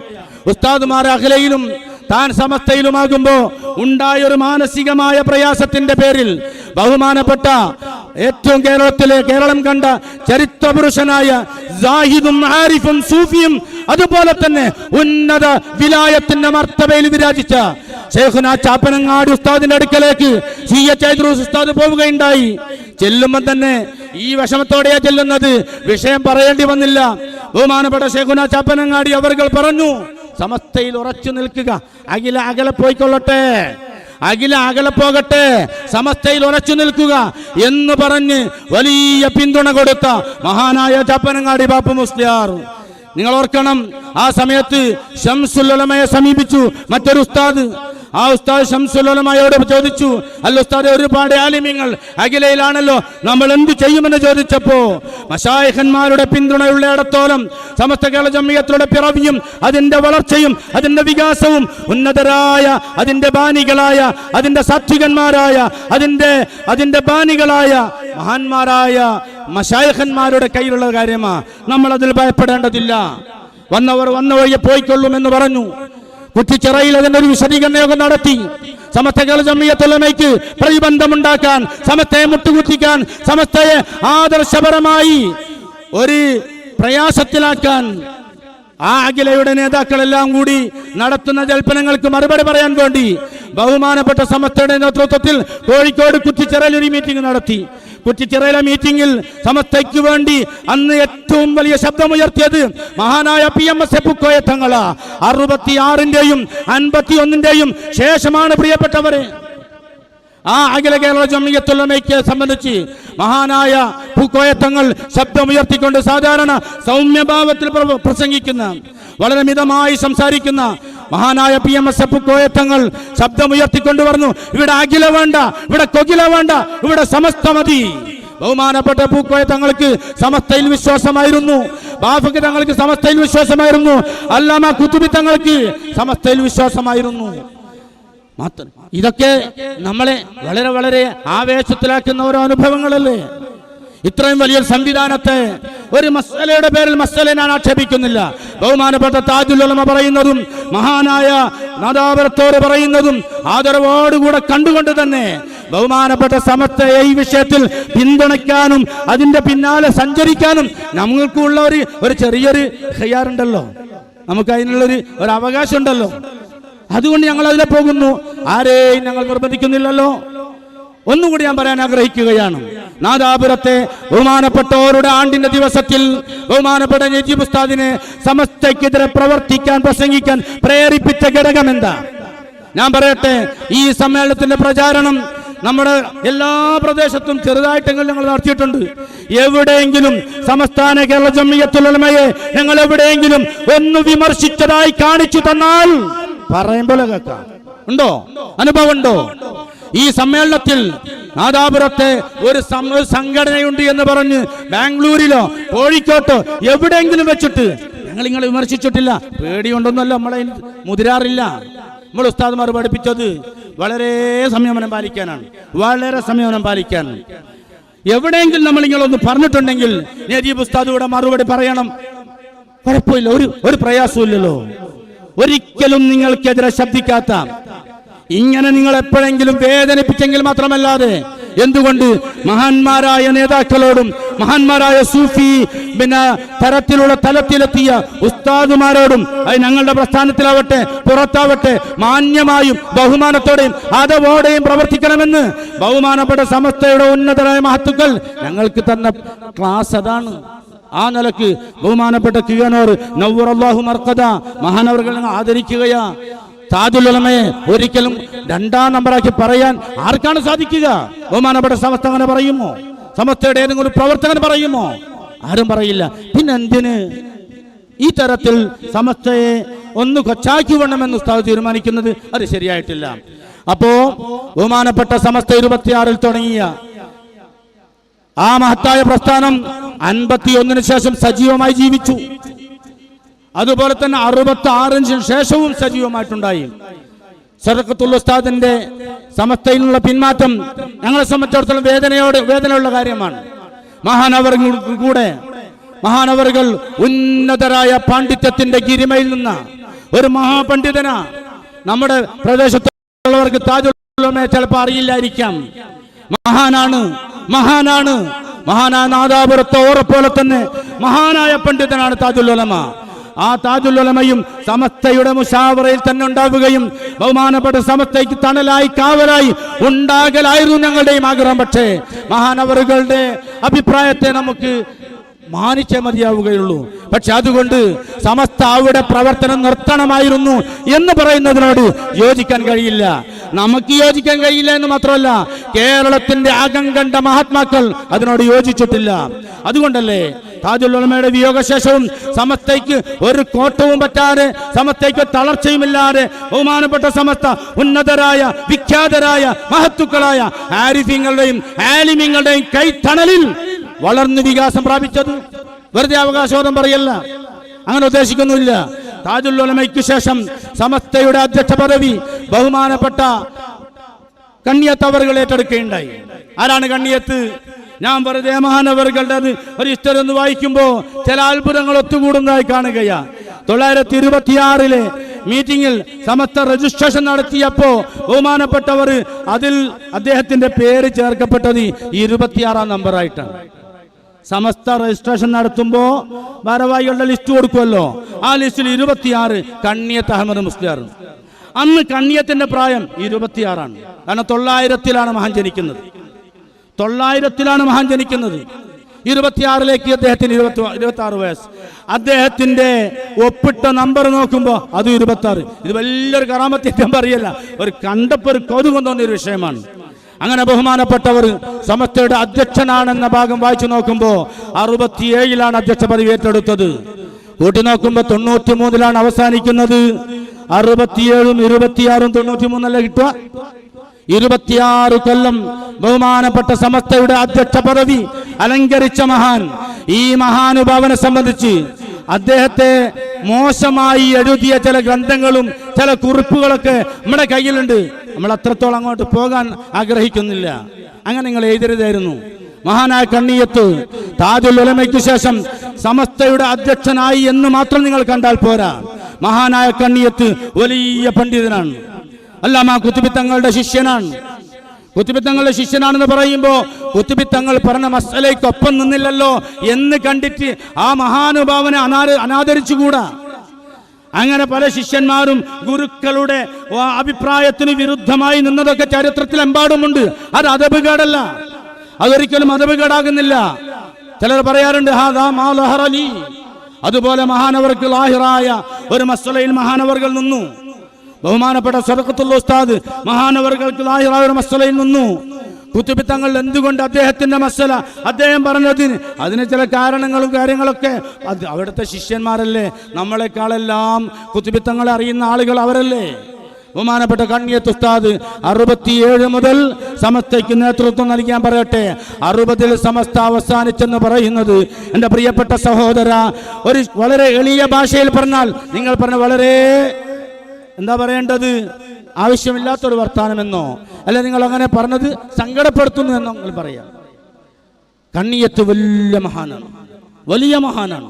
ഉസ്താദുമാർ അഖിലയിലും താൻ സമസ്തയിലുമാകുമ്പോ ഉണ്ടായൊരു മാനസികമായ പ്രയാസത്തിന്റെ പേരിൽ ബഹുമാനപ്പെട്ട ഏറ്റവും കേരളം കണ്ട ചരിത്ര പുരുഷനായ സാഹിദും ആരിഫും സൂഫിയും അതുപോലെ തന്നെ ഉന്നത വിലായത്തിന്റെ മർത്തബയിൽ വിരാജിച്ച ശൈഖുനാ ചാപ്പനങ്ങാടി ഉസ്താദിന്റെ അടുക്കലേക്ക് CH ഹൈദ്രോസ് ഉസ്താദ് പോവുകയുണ്ടായി. ചെല്ലുമ്പോൾ തന്നെ ഈ വിഷമത്തോടെയാ ചെല്ലുന്നത്. വിഷയം പറയേണ്ടി വന്നില്ല. ബഹുമാനപ്പെട്ട ശൈഖുനാ ചാപ്പനങ്ങാടി അവர்கள் പറഞ്ഞു, സമസ്തയിൽ ഉറച്ചു നിൽക്കുക, അകലെ പോയിക്കൊള്ളട്ടെ, അകലെ പോകട്ടെ, സമസ്തയിൽ ഉറച്ചു നിൽക്കുക എന്ന് പറഞ്ഞ് വലിയ പിന്തുണ കൊടുത്ത മഹാനായ ചാപ്പനങ്ങാടി ബാപ്പു മുസ്ലിയാർ. നിങ്ങൾ ഓർക്കണം, ആ സമയത്ത് ശംസുൽ ഉലമയെ സമീപിച്ചു മറ്റൊരു ഉസ്താദ്. ആ ഉസ്താദ് ശംസുൽ ഉലമയോട് ചോദിച്ചു, അല്ല ഉസ്താദ്, ഒരുപാട് ആലിമീങ്ങൾ അഖിലയിലാണല്ലോ, നമ്മൾ എന്ത് ചെയ്യുമെന്ന് ചോദിച്ചപ്പോ മശായിഖന്മാരുടെ പിന്തുണയുള്ളയിടത്തോളം സമസ്ത കേരള ജംഇയ്യത്തുകളുടെ പിറവിയും അതിന്റെ വളർച്ചയും അതിന്റെ വികാസവും ഉന്നതരായ അതിന്റെ ബാനികളായ അതിന്റെ സാത്വികന്മാരായ അതിന്റെ ബാനികളായ മഹാന്മാരായ മശായിഖന്മാരുടെ കയ്യിലുള്ള കാര്യമാ. നമ്മൾ അതിൽ ഭയപ്പെടേണ്ടതില്ല. വന്നവർ വന്ന വഴിയെ പോയിക്കൊള്ളുമെന്ന് പറഞ്ഞു. കുറ്റിച്ചിറയിൽ അതിന്റെ ഒരു വിശദീകരണയോഗം നടത്തി. സമസ്ത കേരള ജംഇയ്യത്തുൽ ഉലമയ്ക്ക് പ്രതിബന്ധമുണ്ടാക്കാൻ, സമസ്തയെ മുട്ടുകുത്തിക്കാൻ, സമസ്തയെ ആദർശപരമായി ഒരു പ്രയാസത്തിലാക്കാൻ ആ അഖിലയുടെ നേതാക്കളെല്ലാം കൂടി നടത്തുന്ന ജൽപ്പനങ്ങൾക്ക് മറുപടി പറയാൻ വേണ്ടി ബഹുമാനപ്പെട്ട സമസ്തയുടെ നേതൃത്വത്തിൽ കോഴിക്കോട് കുറ്റിച്ചിറയിൽ ഒരു മീറ്റിംഗ് നടത്തി. കുറ്റിച്ചിറയിലെ മീറ്റിംഗിൽ സമസ്തയ്ക്ക് വേണ്ടി അന്ന് ഏറ്റവും വലിയ ശബ്ദമുയർത്തിയത് മഹാനായ PMS പൂക്കോയ തങ്ങളാ. 66-ന്റെയും 51-ന്റെയും ശേഷമാണ് പ്രിയപ്പെട്ടവരെ ആ അഖില കേരള ജംഇയ്യത്തുൽ ഉലമയെ സംബന്ധിച്ച് മഹാനായ പൂക്കോയ തങ്ങൾ ശബ്ദമുയർത്തിക്കൊണ്ട് സാധാരണ സൗമ്യഭാവത്തിൽ പ്രസംഗിക്കുന്ന, വളരെ മിതമായി സംസാരിക്കുന്ന മഹാനായ PMS പൂക്കോയ തങ്ങൾ ശബ്ദമുയർത്തിക്കൊണ്ട് പറഞ്ഞു, ഇവിടെ അഖില വേണ്ട, ഇവിടെ കൊകില വേണ്ട, ഇവിടെ സമസ്ത മതി. ബഹുമാനപ്പെട്ട പൂക്കോയ തങ്ങൾക്ക് സമസ്തയിൽ വിശ്വാസമായിരുന്നു. ബാഫക്ക് തങ്ങൾക്ക് സമസ്തയിൽ വിശ്വാസമായിരുന്നു. അല്ലാമ കുതുബി തങ്ങൾക്ക് സമസ്തയിൽ വിശ്വാസമായിരുന്നു. ഇതൊക്കെ നമ്മളെ വളരെ വളരെ ആവേശത്തിലാക്കുന്ന ഓരോ അനുഭവങ്ങളല്ലേ. ഇത്രയും വലിയ സംവിധാനത്തെ ഒരു മസ്അലയുടെ പേരിൽ മസ്അലയെ ഞാൻ ആക്ഷേപിക്കുന്നില്ല. ബഹുമാനപ്പെട്ട താജുൽ ഉലമ പറയുന്നതും മഹാനായ നാദാപുരത്തോട് പറയുന്നതും ആദരവോടുകൂടെ കണ്ടുകൊണ്ട് തന്നെ ബഹുമാനപ്പെട്ട സമസ്തയെ ഈ വിഷയത്തിൽ പിന്തുണയ്ക്കാനും അതിന്റെ പിന്നാലെ സഞ്ചരിക്കാനും നമ്മൾക്കുള്ള ഒരു ചെറിയൊരു ഖിയാറുണ്ടല്ലോ, നമുക്ക് അതിനുള്ളൊരു അവകാശം ഉണ്ടല്ലോ. അതുകൊണ്ട് ഞങ്ങൾ അതിലെ പോകുന്നു. ആരെയും ഞങ്ങൾ നിർബന്ധിക്കുന്നില്ലല്ലോ. ഒന്നുകൂടി ഞാൻ പറയാൻ ആഗ്രഹിക്കുകയാണ്. നാദാപുരത്തെ ബഹുമാനപ്പെട്ടവരുടെ ആണ്ടിന്റെ ദിവസത്തിൽ ബഹുമാനപ്പെട്ട നജീബ് ഉസ്താദിനെ സമസ്തയ്ക്കെതിരെ പ്രവർത്തിക്കാൻ, പ്രസംഗിക്കാൻ പ്രേരിപ്പിച്ച ഘടകം എന്താ? ഞാൻ പറയട്ടെ, ഈ സമ്മേളനത്തിന്റെ പ്രചാരണം നമ്മുടെ എല്ലാ പ്രദേശത്തും ചെറുതായിട്ടെങ്കിലും ഞങ്ങൾ നടത്തിയിട്ടുണ്ട്. എവിടെയെങ്കിലും സംസ്ഥാന കേരള ജംഇയ്യത്തുൽ ഉലമയെ ഞങ്ങൾ എവിടെയെങ്കിലും ഒന്ന് വിമർശിച്ചതായി കാണിച്ചു തന്നാൽ പറയുമ്പോൾ കേൾക്കാം. ഉണ്ടോ? അനുഭവം ഉണ്ടോ? ഈ സമ്മേളനത്തിൽ നാദാപുരത്തെ ഒരു സംഘടനയുണ്ട് എന്ന് പറഞ്ഞ് ബാംഗ്ലൂരിലോ കോഴിക്കോട്ടോ എവിടെയെങ്കിലും വെച്ചിട്ട് ഞങ്ങൾ നിങ്ങളെ വിമർശിച്ചിട്ടില്ല. പേടിയുണ്ടൊന്നുമല്ല, നമ്മളെ മുതിരാറില്ല. നമ്മൾ ഉസ്താദ്മാർ പഠിപ്പിച്ചത് വളരെ സംയമനം പാലിക്കാനാണ്, വളരെ സംയമനം പാലിക്കാൻ. എവിടെയെങ്കിലും നമ്മൾ നിങ്ങളൊന്ന് പറഞ്ഞിട്ടുണ്ടെങ്കിൽ നജീബ് ഉസ്താദ് കൂടെ മറുപടി പറയണം. കുഴപ്പമില്ല, ഒരു പ്രയാസമില്ലല്ലോ. ഒരിക്കലും നിങ്ങൾക്കെതിരെ ശബ്ദിക്കാത്ത, ഇങ്ങനെ നിങ്ങൾ എപ്പോഴെങ്കിലും വേദനിപ്പിച്ചെങ്കിൽ മാത്രമല്ലാതെ, എന്തുകൊണ്ട് മഹാന്മാരായ നേതാക്കളോടും മഹാന്മാരായ സൂഫി തലത്തിലെത്തിയ ഉസ്താദുമാരോടും അത് ഞങ്ങളുടെ പ്രസ്ഥാനത്തിലാവട്ടെ പുറത്താവട്ടെ മാന്യമായും ബഹുമാനത്തോടെയും ആദവോടെയും പ്രവർത്തിക്കണമെന്ന് ബഹുമാനപ്പെട്ട സമസ്തയുടെ ഉന്നതരായ മഹത്തുക്കൾ ഞങ്ങൾക്ക് തന്ന ക്ലാസ് അതാണ്. ആ നിലക്ക് ബഹുമാനപ്പെട്ട കിയനൂർ നവ്വറല്ലാഹു മർഖദ മഹാനവർകൾ ആദരിക്കുകയാ. താജുൽ ഉലമയെ ഒരിക്കലും രണ്ടാം നമ്പറാക്കി പറയാൻ ആർക്കാണ് സാധിക്കുക? ബഹുമാനപ്പെട്ട സമസ്ത അങ്ങനെ പറയുമോ? സമസ്തയുടെ ഏതെങ്കിലും പ്രവർത്തകൻ പറയുമോ? ആരും പറയില്ല. പിന്നെ എന്തിന് ഈ തരത്തിൽ സമസ്തയെ ഒന്ന് കൊച്ചാക്കി വേണമെന്ന് ഉസ്താദ് തീരുമാനിക്കുന്നത്? അത് ശരിയായിട്ടില്ല. അപ്പോ ബഹുമാനപ്പെട്ട സമസ്ത 26-ൽ തുടങ്ങിയ ആ മഹത്തായ പ്രസ്ഥാനം 51-ന് ശേഷം സജീവമായി ജീവിച്ചു. അതുപോലെ തന്നെ 66-ന് ശേഷവും സജീവമായിട്ടുണ്ടായി. സദഖത്തുൽ ഉസ്താദിന്റെ സമസ്തയിലുള്ള പിന്മാറ്റം ഞങ്ങളെ സംബന്ധിച്ചിടത്തോളം വേദനയുള്ള കാര്യമാണ്. മഹാനവറുകൾ ഉന്നതരായ പാണ്ഡിത്യത്തിന്റെ ഗിരിമയിൽ നിന്ന ഒരു മഹാപണ്ഡിതന. നമ്മുടെ പ്രദേശത്തുള്ളവർക്ക് താജുൽ ഉലമയെ ചിലപ്പോൾ അറിയില്ലായിരിക്കാം. മഹാനായ നാദാപുരത്തെ ഓറപ്പോലെ തന്നെ മഹാനായ പണ്ഡിതനാണ് താജുൽ ഉലമ. ആ താജുൽ ഉലമയും സമസ്തയുടെ മുശാവറയിൽ തന്നെ ഉണ്ടാവുകയും ബഹുമാനപ്പെട്ട സമസ്തയ്ക്ക് തണലായി കാവലായി ഉണ്ടാകലായിരുന്നു ഞങ്ങളുടെയും ആഗ്രഹം. പക്ഷേ മഹാനവറുകളുടെ അഭിപ്രായത്തെ നമുക്ക് മാനിച്ചേ മതിയാവുകയുള്ളൂ. പക്ഷെ അതുകൊണ്ട് സമസ്ത അവിടെ പ്രവർത്തനം നിർത്തണമായിരുന്നു എന്ന് പറയുന്നതിനോട് യോജിക്കാൻ കഴിയില്ല. നമുക്ക് യോജിക്കാൻ കഴിയില്ല എന്ന് മാത്രമല്ല, കേരളത്തിന്റെ ആകം കണ്ട മഹാത്മാക്കൾ അതിനോട് യോജിച്ചിട്ടില്ല. അതുകൊണ്ടല്ലേ താജുൽ ഉലമയുടെ വിയോഗശേഷവും സമസ്തയ്ക്ക് ഒരു കോട്ടവും പറ്റാതെ, സമസ്തയ്ക്ക് തളർച്ചയുമില്ലാതെ ബഹുമാനപ്പെട്ട സമസ്ത ഉന്നതരായ വിഖ്യാതരായ മഹത്തുക്കളായ ആരിഫീങ്ങളുടെയും ആലിമീങ്ങളുടെയും കൈത്തണലിൽ വളർന്ന് വികാസം പ്രാപിച്ചത്. വെറുതെ അവകാശവാദം പറയല്ല, അങ്ങനെ ഉദ്ദേശിക്കുന്നില്ല. താജുൽ ഉലമയ്ക്ക് ശേഷം സമസ്തയുടെ അധ്യക്ഷ പദവി ബഹുമാനപ്പെട്ട കണ്ണിയത്ത് അവറുകൾ ഏറ്റെടുക്കുകയുണ്ടായി. ആരാണ് കണ്ണിയത്ത്? ഞാൻ വെറുതെ മഹാനവറുകളുടെ ഒരു ഹിസ്റ്ററി ഒന്ന് വായിക്കുമ്പോൾ ചില അത്ഭുതങ്ങൾ ഒത്തുകൂടുന്നതായി കാണുകയാ. 926-ലെ മീറ്റിംഗിൽ സമസ്ത രജിസ്ട്രേഷൻ നടത്തിയപ്പോ ബഹുമാനപ്പെട്ടവർ അതിൽ അദ്ദേഹത്തിന്റെ പേര് ചേർക്കപ്പെട്ടത് 26-ാം നമ്പറായിട്ടാണ്. സമസ്ത രജിസ്ട്രേഷൻ നടത്തുമ്പോ ഭാരവാഹികളുടെ ലിസ്റ്റ് കൊടുക്കുമല്ലോ, ആ ലിസ്റ്റിൽ 26 കണ്ണിയത്ത് അഹമ്മദ് മുസ്ലിയാർ. അന്ന് കണ്ണിയത്തിന്റെ പ്രായം 26-ആണ്. കാരണം 900-ലാണ് മഹാൻ ജനിക്കുന്നത്. 900-ലാണ് മഹാൻ ജനിക്കുന്നത്. 26-ലേക്ക് അദ്ദേഹത്തിന് 26 വയസ്സ്. അദ്ദേഹത്തിന്റെ ഒപ്പിട്ട നമ്പർ നോക്കുമ്പോൾ അത് 26. ഇത് വലിയൊരു കറാമത്ത് പറയല്ല, ഒരു കണ്ടപ്പോൾ ഒരു കൗതുകം തോന്നിയ ഒരു വിഷയമാണ്. അങ്ങനെ ബഹുമാനപ്പെട്ടവർ സമസ്തയുടെ അധ്യക്ഷനാണെന്ന ഭാഗം വായിച്ചു നോക്കുമ്പോൾ 67-ലാണ് അധ്യക്ഷ പദവി ഏറ്റെടുത്തത്. കൂട്ടി നോക്കുമ്പോൾ 93-ലാണ് അവസാനിക്കുന്നത്. 67-ഉം 26-ഉം 93-അല്ലേ കിട്ടുക? 26 കൊല്ലം ബഹുമാനപ്പെട്ട സമസ്തയുടെ അധ്യക്ഷ പദവി അലങ്കരിച്ച മഹാൻ. ഈ മഹാനുഭാവനെ സംബന്ധിച്ച് അദ്ദേഹത്തെ മോശമായി എഴുതിയ ചില ഗ്രന്ഥങ്ങളും ചില കുറിപ്പുകളൊക്കെ നമ്മുടെ കയ്യിലുണ്ട്. നമ്മൾ അത്രത്തോളം അങ്ങോട്ട് പോകാൻ ആഗ്രഹിക്കുന്നില്ല. അങ്ങനെ നിങ്ങൾ എഴുതരുതായിരുന്നു. മഹാനായ കണ്ണിയത്ത് താജുൽ ഉലമയ്ക്ക് ശേഷം സമസ്തയുടെ അധ്യക്ഷനായി എന്ന് മാത്രം നിങ്ങൾ കണ്ടാൽ പോരാ. മഹാനായ കണ്ണിയത്ത് വലിയ പണ്ഡിതനാണ്. അല്ലാമ ഖുതുബി തങ്ങളുടെ ശിഷ്യനാണ്. ഖുതുബി തങ്ങളുടെ ശിഷ്യനാണെന്ന് പറയുമ്പോൾ ഖുതുബി തങ്ങൾ പറഞ്ഞ മസലയ്ക്കൊപ്പം നിന്നില്ലല്ലോ എന്ന് കണ്ടിട്ട് ആ മഹാനുഭാവനെ അനാദരിച്ചുകൂടാ. അങ്ങനെ പല ശിഷ്യന്മാരും ഗുരുക്കളുടെ അഭിപ്രായത്തിന് വിരുദ്ധമായി നിന്നതൊക്കെ ചരിത്രത്തിലെമ്പാടുമുണ്ട്. അത് അദബുകേടല്ല, അതൊരിക്കലും അദബുകേടാകുന്നില്ല. ചിലർ പറയാറുണ്ട് അതുപോലെ മഹാനവർക്ക് ലാഹിറായ ഒരു മസലയിൽ മഹാനവർകൾ നിന്നു. ബഹുമാനപ്പെട്ട സദഖത്തുൽ ഉസ്താദ് മഹാനവർകൾക്ക് ലാഹിറായ മസ്അലയിൽ നിന്നു കുത്തുബി തങ്ങൾ എന്തുകൊണ്ട് അദ്ദേഹത്തിന്റെ മസ്അല അദ്ദേഹം പറഞ്ഞതിന് അതിന് ചില കാരണങ്ങളും കാര്യങ്ങളൊക്കെ അത് അവിടുത്തെ ശിഷ്യന്മാരല്ലേ, നമ്മളെക്കാളെല്ലാം കുത്തുബി തങ്ങളെ അറിയുന്ന ആളുകൾ അവരല്ലേ. ബഹുമാനപ്പെട്ട കണ്ണിയത്ത് ഉസ്താദ് 67 മുതൽ സമസ്തയ്ക്ക് നേതൃത്വം നൽകാൻ പറയട്ടെ. 60-ൽ സമസ്ത അവസാനിച്ചെന്ന് പറയുന്നത് എൻ്റെ പ്രിയപ്പെട്ട സഹോദര, ഒരു വളരെ എളിയ ഭാഷയിൽ പറഞ്ഞാൽ, നിങ്ങൾ പറഞ്ഞ വളരെ എന്താ പറയേണ്ടത്, ആവശ്യമില്ലാത്തൊരു വർത്താനമെന്നോ അല്ല നിങ്ങൾ അങ്ങനെ പറഞ്ഞത് സങ്കടപ്പെടുത്തുന്നു എന്നോ നിങ്ങൾ പറയാം. കണ്ണിയത്ത് വലിയ മഹാനാണ്, വലിയ മഹാനാണ്.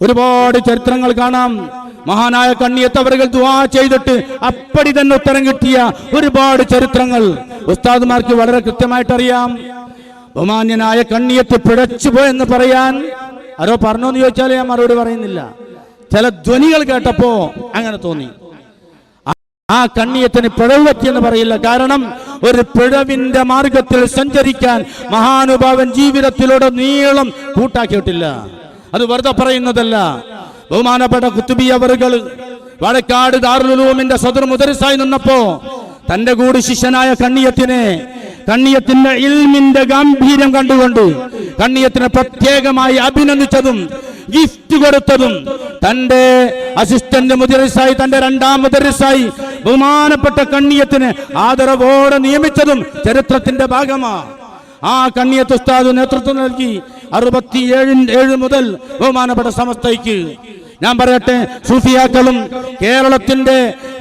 ഒരുപാട് ചരിത്രങ്ങൾ കാണാം. മഹാനായ കണ്ണിയത്ത് അവர்கள் ദുആ ചെയ്തിട്ട് അപ്പടി തന്നെ ഉത്തരം കിട്ടിയ ഒരുപാട് ചരിത്രങ്ങൾ ഉസ്താദുമാർക്ക് വളരെ കൃത്യമായിട്ട് അറിയാം. ബഹുമാന്യനായ കണ്ണിയത്ത് പിഴച്ചുപോയെന്ന് പറയാൻ ആരോ പറഞ്ഞോന്ന് ചോദിച്ചാൽ ഞാൻ മറുപടി പറയുന്നില്ല. ചില ധ്വനികൾ കേട്ടപ്പോ അങ്ങനെ തോന്നി. ആ കണ്ണിയത്തിന് പിഴവ് പറ്റിയെന്ന് പറയില്ല. കാരണം ഒരു പിഴവിന്റെ മാർഗത്തിൽ സഞ്ചരിക്കാൻ മഹാനുഭാവൻ ജീവിതത്തിലൂടെ നീളം കൂട്ടാക്കിയിട്ടില്ല. അത് വെറുതെ പറയുന്നതല്ല. ബഹുമാനപ്പെട്ട കുത്തുബി അവറുകൾ വാഴക്കാട് ദാറുൽ ഉലൂമിന്റെ സദർ മുദരിസായി നിന്നപ്പോ തന്റെ കൂടി ശിഷ്യനായ കണ്ണിയത്തിന്റെ ഇൽമിന്റെ ഗാംഭീര്യം കണ്ടുകൊണ്ട് കണ്ണിയത്തിനെ പ്രത്യേകമായി അഭിനന്ദിച്ചതും ഗിഫ്റ്റ് കൊടുത്തതും തന്റെ അസിസ്റ്റന്റ് മുദരിസായി, തന്റെ രണ്ടാം മുദരിസായി ബഹുമാനപ്പെട്ട കണ്ണിയത്തിന് ആദരവോടെ നിയമിച്ചതും ചരിത്രത്തിന്റെ ഭാഗമാണ്. ആ കണ്ണിയത്ത് ഉസ്താദ് നേതൃത്വം നൽകി 67 മുതൽ ബഹുമാനപ്പെട്ട സമസ്തയ്ക്ക് ഞാൻ പറയട്ടെ, സൂഫിയാക്കളും കേരളത്തിന്റെ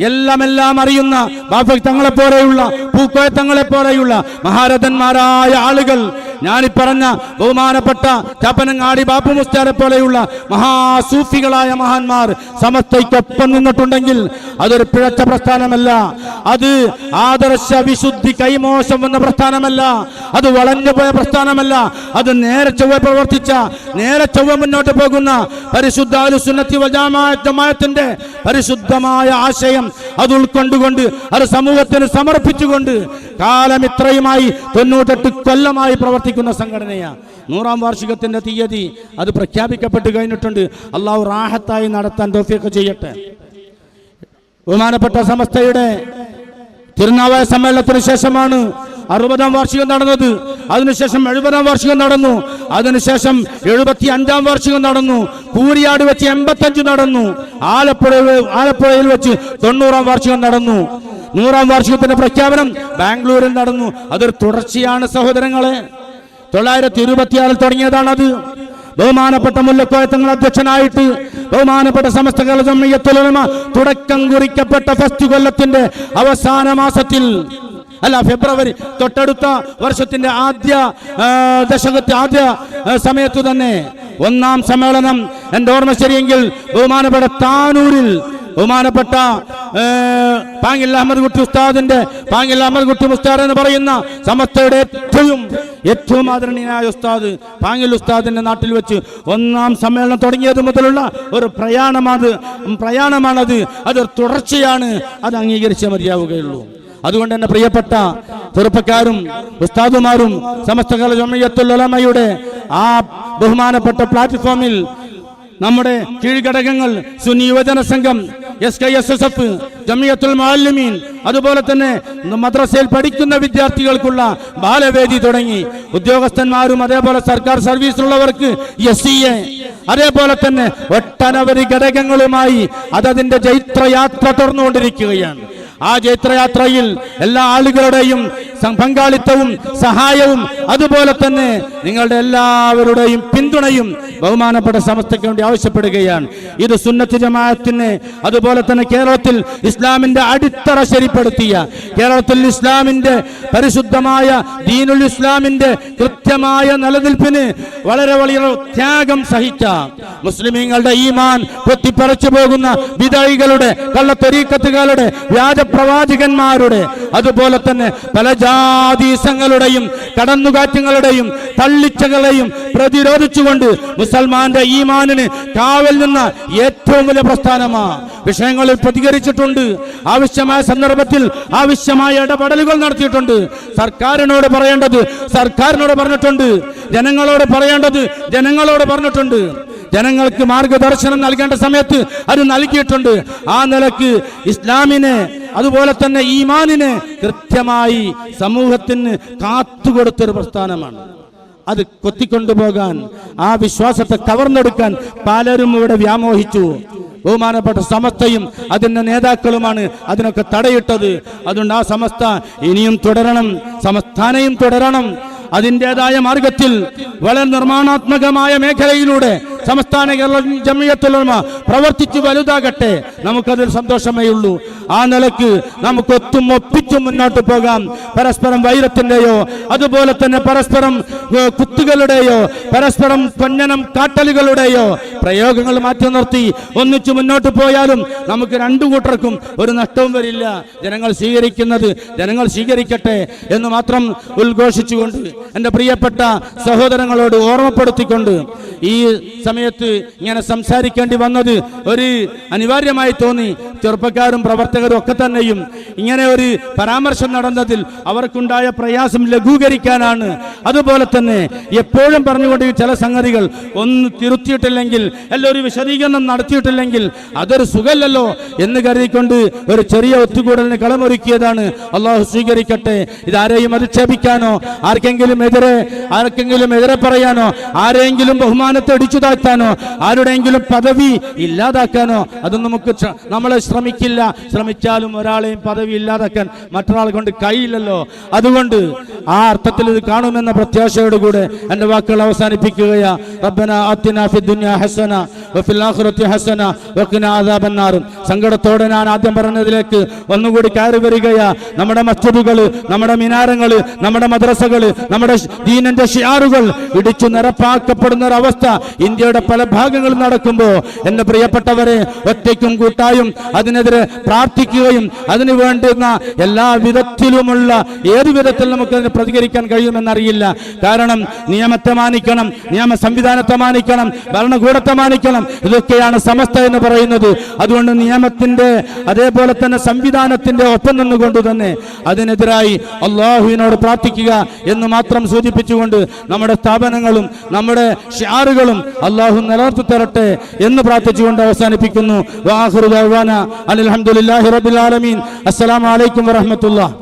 എല്ലാം അറിയുന്ന ബാഫ തങ്ങളെ പോലെയുള്ള പൂക്കോയ തങ്ങളെ പോലെയുള്ള മഹാരഥന്മാരായ ആളുകൾ, ഞാനിപ്പറഞ്ഞ ബഹുമാനപ്പെട്ട ചാപ്പനങ്ങാടി ബാപ്പു മുസ്താരെ പോലെയുള്ള മഹാസൂഫികളായ മഹാന്മാർ സമസ്തയ്ക്കൊപ്പം നിന്നിട്ടുണ്ടെങ്കിൽ അതൊരു പിഴച്ച പ്രസ്ഥാനമല്ല, അത് ആദർശ വിശുദ്ധി കൈമോശം വന്ന പ്രസ്ഥാനമല്ല, അത് വളഞ്ഞു പോയ പ്രസ്ഥാനമല്ല, അത് നേരെ ചൊവ്വ പ്രവർത്തിച്ച, നേരെ ചൊവ്വ മുന്നോട്ട് പോകുന്ന പരിശുദ്ധ അഹ്ലുസുന്നത്തി വൽ ജമാഅത്തിന്റെ പരിശുദ്ധമായ ആശയം അത് ഉൾക്കൊണ്ടുകൊണ്ട് അത് സമൂഹത്തിന് സമർപ്പിച്ചുകൊണ്ട് കാലം ഇത്രയുമായി 98 കൊല്ലമായി പ്രവർത്തിക്കുന്ന സംഘടനയാണ്. 100ാം വാർഷികത്തിന്റെ തീയതി അത് പ്രഖ്യാപിക്കപ്പെട്ട് കഴിഞ്ഞിട്ടുണ്ട്. അള്ളാഹു റാഹത്തായി നടത്താൻ തൗഫീഖ് ചെയ്യട്ടെ. ബഹുമാനപ്പെട്ട സമസ്തയുടെ തിരുനാവായ സമ്മേളനത്തിന് ശേഷമാണ് 60ാം വാർഷികം നടന്നത്. അതിനുശേഷം 70ാം വാർഷികം നടന്നു. അതിനുശേഷം 75ാം വാർഷികം നടന്നു. കൂരിയാട് വെച്ച് 85 നടന്നു. ആലപ്പുഴയിൽ വെച്ച് 90ാം വാർഷികം നടന്നു. 100ാം വാർഷികത്തിന്റെ പ്രഖ്യാപനം ബാംഗ്ലൂരിൽ നടന്നു. അതൊരു തുടർച്ചയാണ് സഹോദരങ്ങളെ. 926 തുടങ്ങിയതാണത്. ബഹുമാനപ്പെട്ട മുല്ലക്കോയ തങ്ങൾ അധ്യക്ഷനായിട്ട് ബഹുമാനപ്പെട്ട സമസ്ത കേരള ജംഇയ്യത്തുൽ ഉലമ തുടക്കം കുറിക്കപ്പെട്ട ഫസ്റ്റ് കൊല്ലത്തിന്റെ അവസാന മാസത്തിൽ ഫെബ്രുവരി തൊട്ടടുത്ത വർഷത്തിന്റെ ആദ്യ ദശകത്തെ ആദ്യ സമയത്തു തന്നെ 1ാം സമ്മേളനം എൻ്റെ ഓർമ്മ ശരിയെങ്കിൽ ബഹുമാനപ്പെട്ട താനൂരിൽ ബഹുമാനപ്പെട്ട പാങ്ങിൽ അഹമ്മദ് കുട്ടി ഉസ്താദിന്റെ പാങ്ങിൽ അഹമ്മദ് കുട്ടി മുസ്താർ എന്ന് പറയുന്ന സമസ്തയുടെ ഏറ്റവും ആദരണീയനായ ഉസ്താദ് പാങ്ങിൽ ഉസ്താദിന്റെ നാട്ടിൽ വെച്ച് 1ാം സമ്മേളനം തുടങ്ങിയത് മുതലുള്ള ഒരു പ്രയാണമാണത്. അതൊരു തുടർച്ചയാണ്. അത് അംഗീകരിച്ചേ മതിയാവുകയുള്ളൂ. അതുകൊണ്ട് തന്നെ പ്രിയപ്പെട്ട ചെറുപ്പക്കാരും ഉസ്താദുമാരും സമസ്ത കേരള ജംഇയ്യത്തുൽ ഉലമയുടെ ആ ബഹുമാനപ്പെട്ട പ്ലാറ്റ്ഫോമിൽ നമ്മുടെ കീഴ്ഘടകങ്ങൾ സുന്നി യുവജന സംഘം, SKSSF, ജംഇയ്യത്തുൽ മുഅല്ലിമീൻ, അതുപോലെ തന്നെ മദ്രസയിൽ പഠിക്കുന്ന വിദ്യാർത്ഥികൾക്കുള്ള ബാലവേദി തുടങ്ങി ഉദ്യോഗസ്ഥന്മാരും അതേപോലെ സർക്കാർ സർവീസിലുള്ളവർക്ക് SCA, അതേപോലെ തന്നെ ഒട്ടനവധി ഘടകങ്ങളുമായി അതതിന്റെ ജൈത്രയാത്ര തുടർന്നുകൊണ്ടിരിക്കുകയാണ്. ആ ജൈത്രയാത്രയിൽ എല്ലാ ആളുകളുടെയും പങ്കാളിത്തവും സഹായവും അതുപോലെ തന്നെ നിങ്ങളുടെ എല്ലാവരുടെയും പിന്തുണയും ബഹുമാനപ്പെട്ട സമസ്തയ്ക്ക് വേണ്ടി ആവശ്യപ്പെടുകയാണ്. ഇത് സുന്നത്ത് ജമാഅത്തിന് അതുപോലെ തന്നെ കേരളത്തിൽ ഇസ്ലാമിന്റെ അടിത്തറ ശരിപ്പെടുത്തിയ, കേരളത്തിൽ ഇസ്ലാമിന്റെ പരിശുദ്ധമായ ദീനുൽ ഇസ്ലാമിന്റെ കൃത്യമായ നിലനിൽപ്പിന് വളരെ വലിയ ത്യാഗം സഹിച്ച മുസ്ലിമീങ്ങളുടെ ഈമാൻ പൊത്തിപ്പറിച്ചു പോകുന്ന വിദായികളുടെ, കള്ളത്തൊരീക്കത്തുകാരുടെ, വ്യാജപ്രവാചകന്മാരുടെ, അതുപോലെ തന്നെ പല ജാതീസങ്ങളുടെയും കടന്നുകാറ്റുകളുടെയും തള്ളിച്ചകളെയും പ്രതിരോധിച്ചുകൊണ്ട് മുസൽമാന്റെ ഈമാനിന് കാവൽ നിന്ന ഏറ്റവും വലിയ പ്രസ്ഥാനമാണ്. വിഷയങ്ങളിൽ പ്രതികരിച്ചിട്ടുണ്ട്. ആവശ്യമായ സന്ദർഭത്തിൽ ആവശ്യമായ ഇടപെടലുകൾ നടത്തിയിട്ടുണ്ട്. സർക്കാരിനോട് പറയേണ്ടത് സർക്കാരിനോട് പറഞ്ഞിട്ടുണ്ട്. ജനങ്ങളോട് പറയേണ്ടത് ജനങ്ങളോട് പറഞ്ഞിട്ടുണ്ട്. ജനങ്ങൾക്ക് മാർഗദർശനം നൽകേണ്ട സമയത്ത് അത് നൽകിയിട്ടുണ്ട്. ആ നിലക്ക് ഇസ്ലാമിനെ അതുപോലെ തന്നെ ഈമാനിനെ കൃത്യമായി സമൂഹത്തിന് കാത്തുകൊടുത്തൊരു പ്രസ്ഥാനമാണ്. അത് കൊത്തിക്കൊണ്ടുപോകാൻ, ആ വിശ്വാസത്തെ കവർന്നെടുക്കാൻ പലരും ഇവിടെ വ്യാമോഹിച്ചു. ബഹുമാനപ്പെട്ട സമസ്തയും അതിൻ്റെ നേതാക്കളുമാണ് അതിനൊക്കെ തടയിട്ടത്. അതുകൊണ്ട് ആ സമസ്ത ഇനിയും തുടരണം, സമസ്ഥാനയും തുടരണം. അതിൻ്റെതായ മാർഗത്തിൽ വളരെ നിർമ്മാണാത്മകമായ മേഖലയിലൂടെ സംസ്ഥാന കേരള ജമിയത്തുൽ ഉലമ പ്രവർത്തിച്ചു വലുതാകട്ടെ. നമുക്കതിൽ സന്തോഷമേ ഉള്ളൂ. ആ നിലക്ക് നമുക്ക് ഒത്തും ഒപ്പിച്ചും മുന്നോട്ട് പോകാം. പരസ്പരം വൈരത്തിൻ്റെയോ അതുപോലെ തന്നെ പരസ്പരം കുത്തുകളുടെയോ പരസ്പരം കൊഞ്ഞനം കാട്ടലുകളുടെയോ പ്രയോഗങ്ങൾ മാറ്റി നിർത്തി ഒന്നിച്ചു മുന്നോട്ട് പോയാലും നമുക്ക് രണ്ടു കൂട്ടർക്കും ഒരു നഷ്ടവും വരില്ല. ജനങ്ങൾ സ്വീകരിക്കുന്നത് ജനങ്ങൾ സ്വീകരിക്കട്ടെ എന്ന് മാത്രം ഉദ്ഘോഷിച്ചുകൊണ്ട് എൻ്റെ പ്രിയപ്പെട്ട സഹോദരങ്ങളോട് ഓർമ്മപ്പെടുത്തിക്കൊണ്ട് ഈ സമയത്ത് ഇങ്ങനെ സംസാരിക്കേണ്ടി വന്നത് ഒരു അനിവാര്യമായി തോന്നി. ചെറുപ്പക്കാരും പ്രവർത്തകരും ഒക്കെ തന്നെയും ഇങ്ങനെ ഒരു പരാമർശം നടന്നതിൽ അവർക്കുണ്ടായ പ്രയാസം ലഘൂകരിക്കാനാണ്. അതുപോലെ തന്നെ എപ്പോഴും പറഞ്ഞുകൊണ്ട് ചില സംഗതികൾ ഒന്ന് തിരുത്തിയിട്ടില്ലെങ്കിൽ അല്ല ഒരു വിശദീകരണം നടത്തിയിട്ടില്ലെങ്കിൽ അതൊരു സുഖമല്ലല്ലോ എന്ന് കരുതിക്കൊണ്ട് ഒരു ചെറിയ ഒത്തുകൂടലിന് കളമൊരുക്കിയതാണ്. അള്ളാഹു സ്വീകരിക്കട്ടെ. ഇതാരെയും അധിക്ഷേപിക്കാനോ ആർക്കെങ്കിലും എതിരെ പറയാനോ ആരെങ്കിലും ബഹുമാനത്തെ ഇടിച്ചു താഴ്ത്താനോ ആരുടെയെങ്കിലും പദവി ഇല്ലാതാക്കാനോ അതൊന്നും നമ്മളെ ശ്രമിക്കില്ല. ശ്രമിച്ചാലും ഒരാളെയും പദവി ഇല്ലാതാക്കാൻ മറ്റൊരാളെ കൊണ്ട് കഴിയില്ലല്ലോ. അതുകൊണ്ട് ആ അർത്ഥത്തിൽ ഇത് കാണുമെന്ന പ്രത്യാശയോടുകൂടെ എൻ്റെ വാക്കുകൾ അവസാനിപ്പിക്കുകയാ. റബ്ബനാ ആതിനാ ഫിദ്ദുനിയാ ഹസന വഫിൽ ആഖിറതി ഹസന വഖിനാ അദാബന്നാർ. സങ്കടത്തോടെ ഞാൻ ആദ്യം പറഞ്ഞതിലേക്ക് ഒന്നുകൂടി കയറി വരികയാ. നമ്മുടെ മസ്ജിദുകൾ, നമ്മുടെ മിനാരങ്ങൾ, നമ്മുടെ മദ്രസകൾ, നമ്മുടെ ദീനിന്റെ ഷിആറുകൾ ഇടിച്ചു നിരപ്പാക്കപ്പെടുന്ന ഒരു അവസ്ഥ ഇന്ത്യയുടെ പല ഭാഗങ്ങളിൽ നടക്കുമ്പോൾ എൻ്റെ പ്രിയപ്പെട്ടവരെ ഒറ്റയ്ക്കും കൂട്ടായും അതിനെതിരെ പ്രാർത്ഥിക്കുകയും അതിനു വേണ്ടുന്ന എല്ലാ വിധത്തിലുമുള്ള ഏത് വിധത്തിൽ നമുക്ക് അതിന് പ്രതികരിക്കാൻ കഴിയുമെന്നറിയില്ല. കാരണം നിയമത്തെ മാനിക്കണം, നിയമ സംവിധാനത്തെ മാനിക്കണം, ഭരണകൂടത്തെ മാനിക്കണം. ഇതൊക്കെയാണ് സമസ്ത എന്ന് പറയുന്നത്. അതുകൊണ്ട് നിയമത്തിന്റെ അതേപോലെ തന്നെ സംവിധാനത്തിന്റെ ഒപ്പം നിന്നുകൊണ്ട് തന്നെ അതിനെതിരായി അള്ളാഹുവിനോട് പ്രാർത്ഥിക്കുക എന്ന് മാത്രം സൂചിപ്പിച്ചുകൊണ്ട് നമ്മുടെ സ്ഥാപനങ്ങളും നമ്മുടെ ഷിആറുകളും അള്ളാഹു നിലനിർത്തി തരട്ടെ എന്ന് പ്രാർത്ഥിച്ചുകൊണ്ട് അവസാനിപ്പിക്കുന്നു. വആഖിറു ദഅ്വാനാ അൽഹംദുലില്ലാഹി റബ്ബിൽ ആലമീൻ. അസ്സലാമു അലൈക്കും വറഹ്മത്തുള്ളാഹി.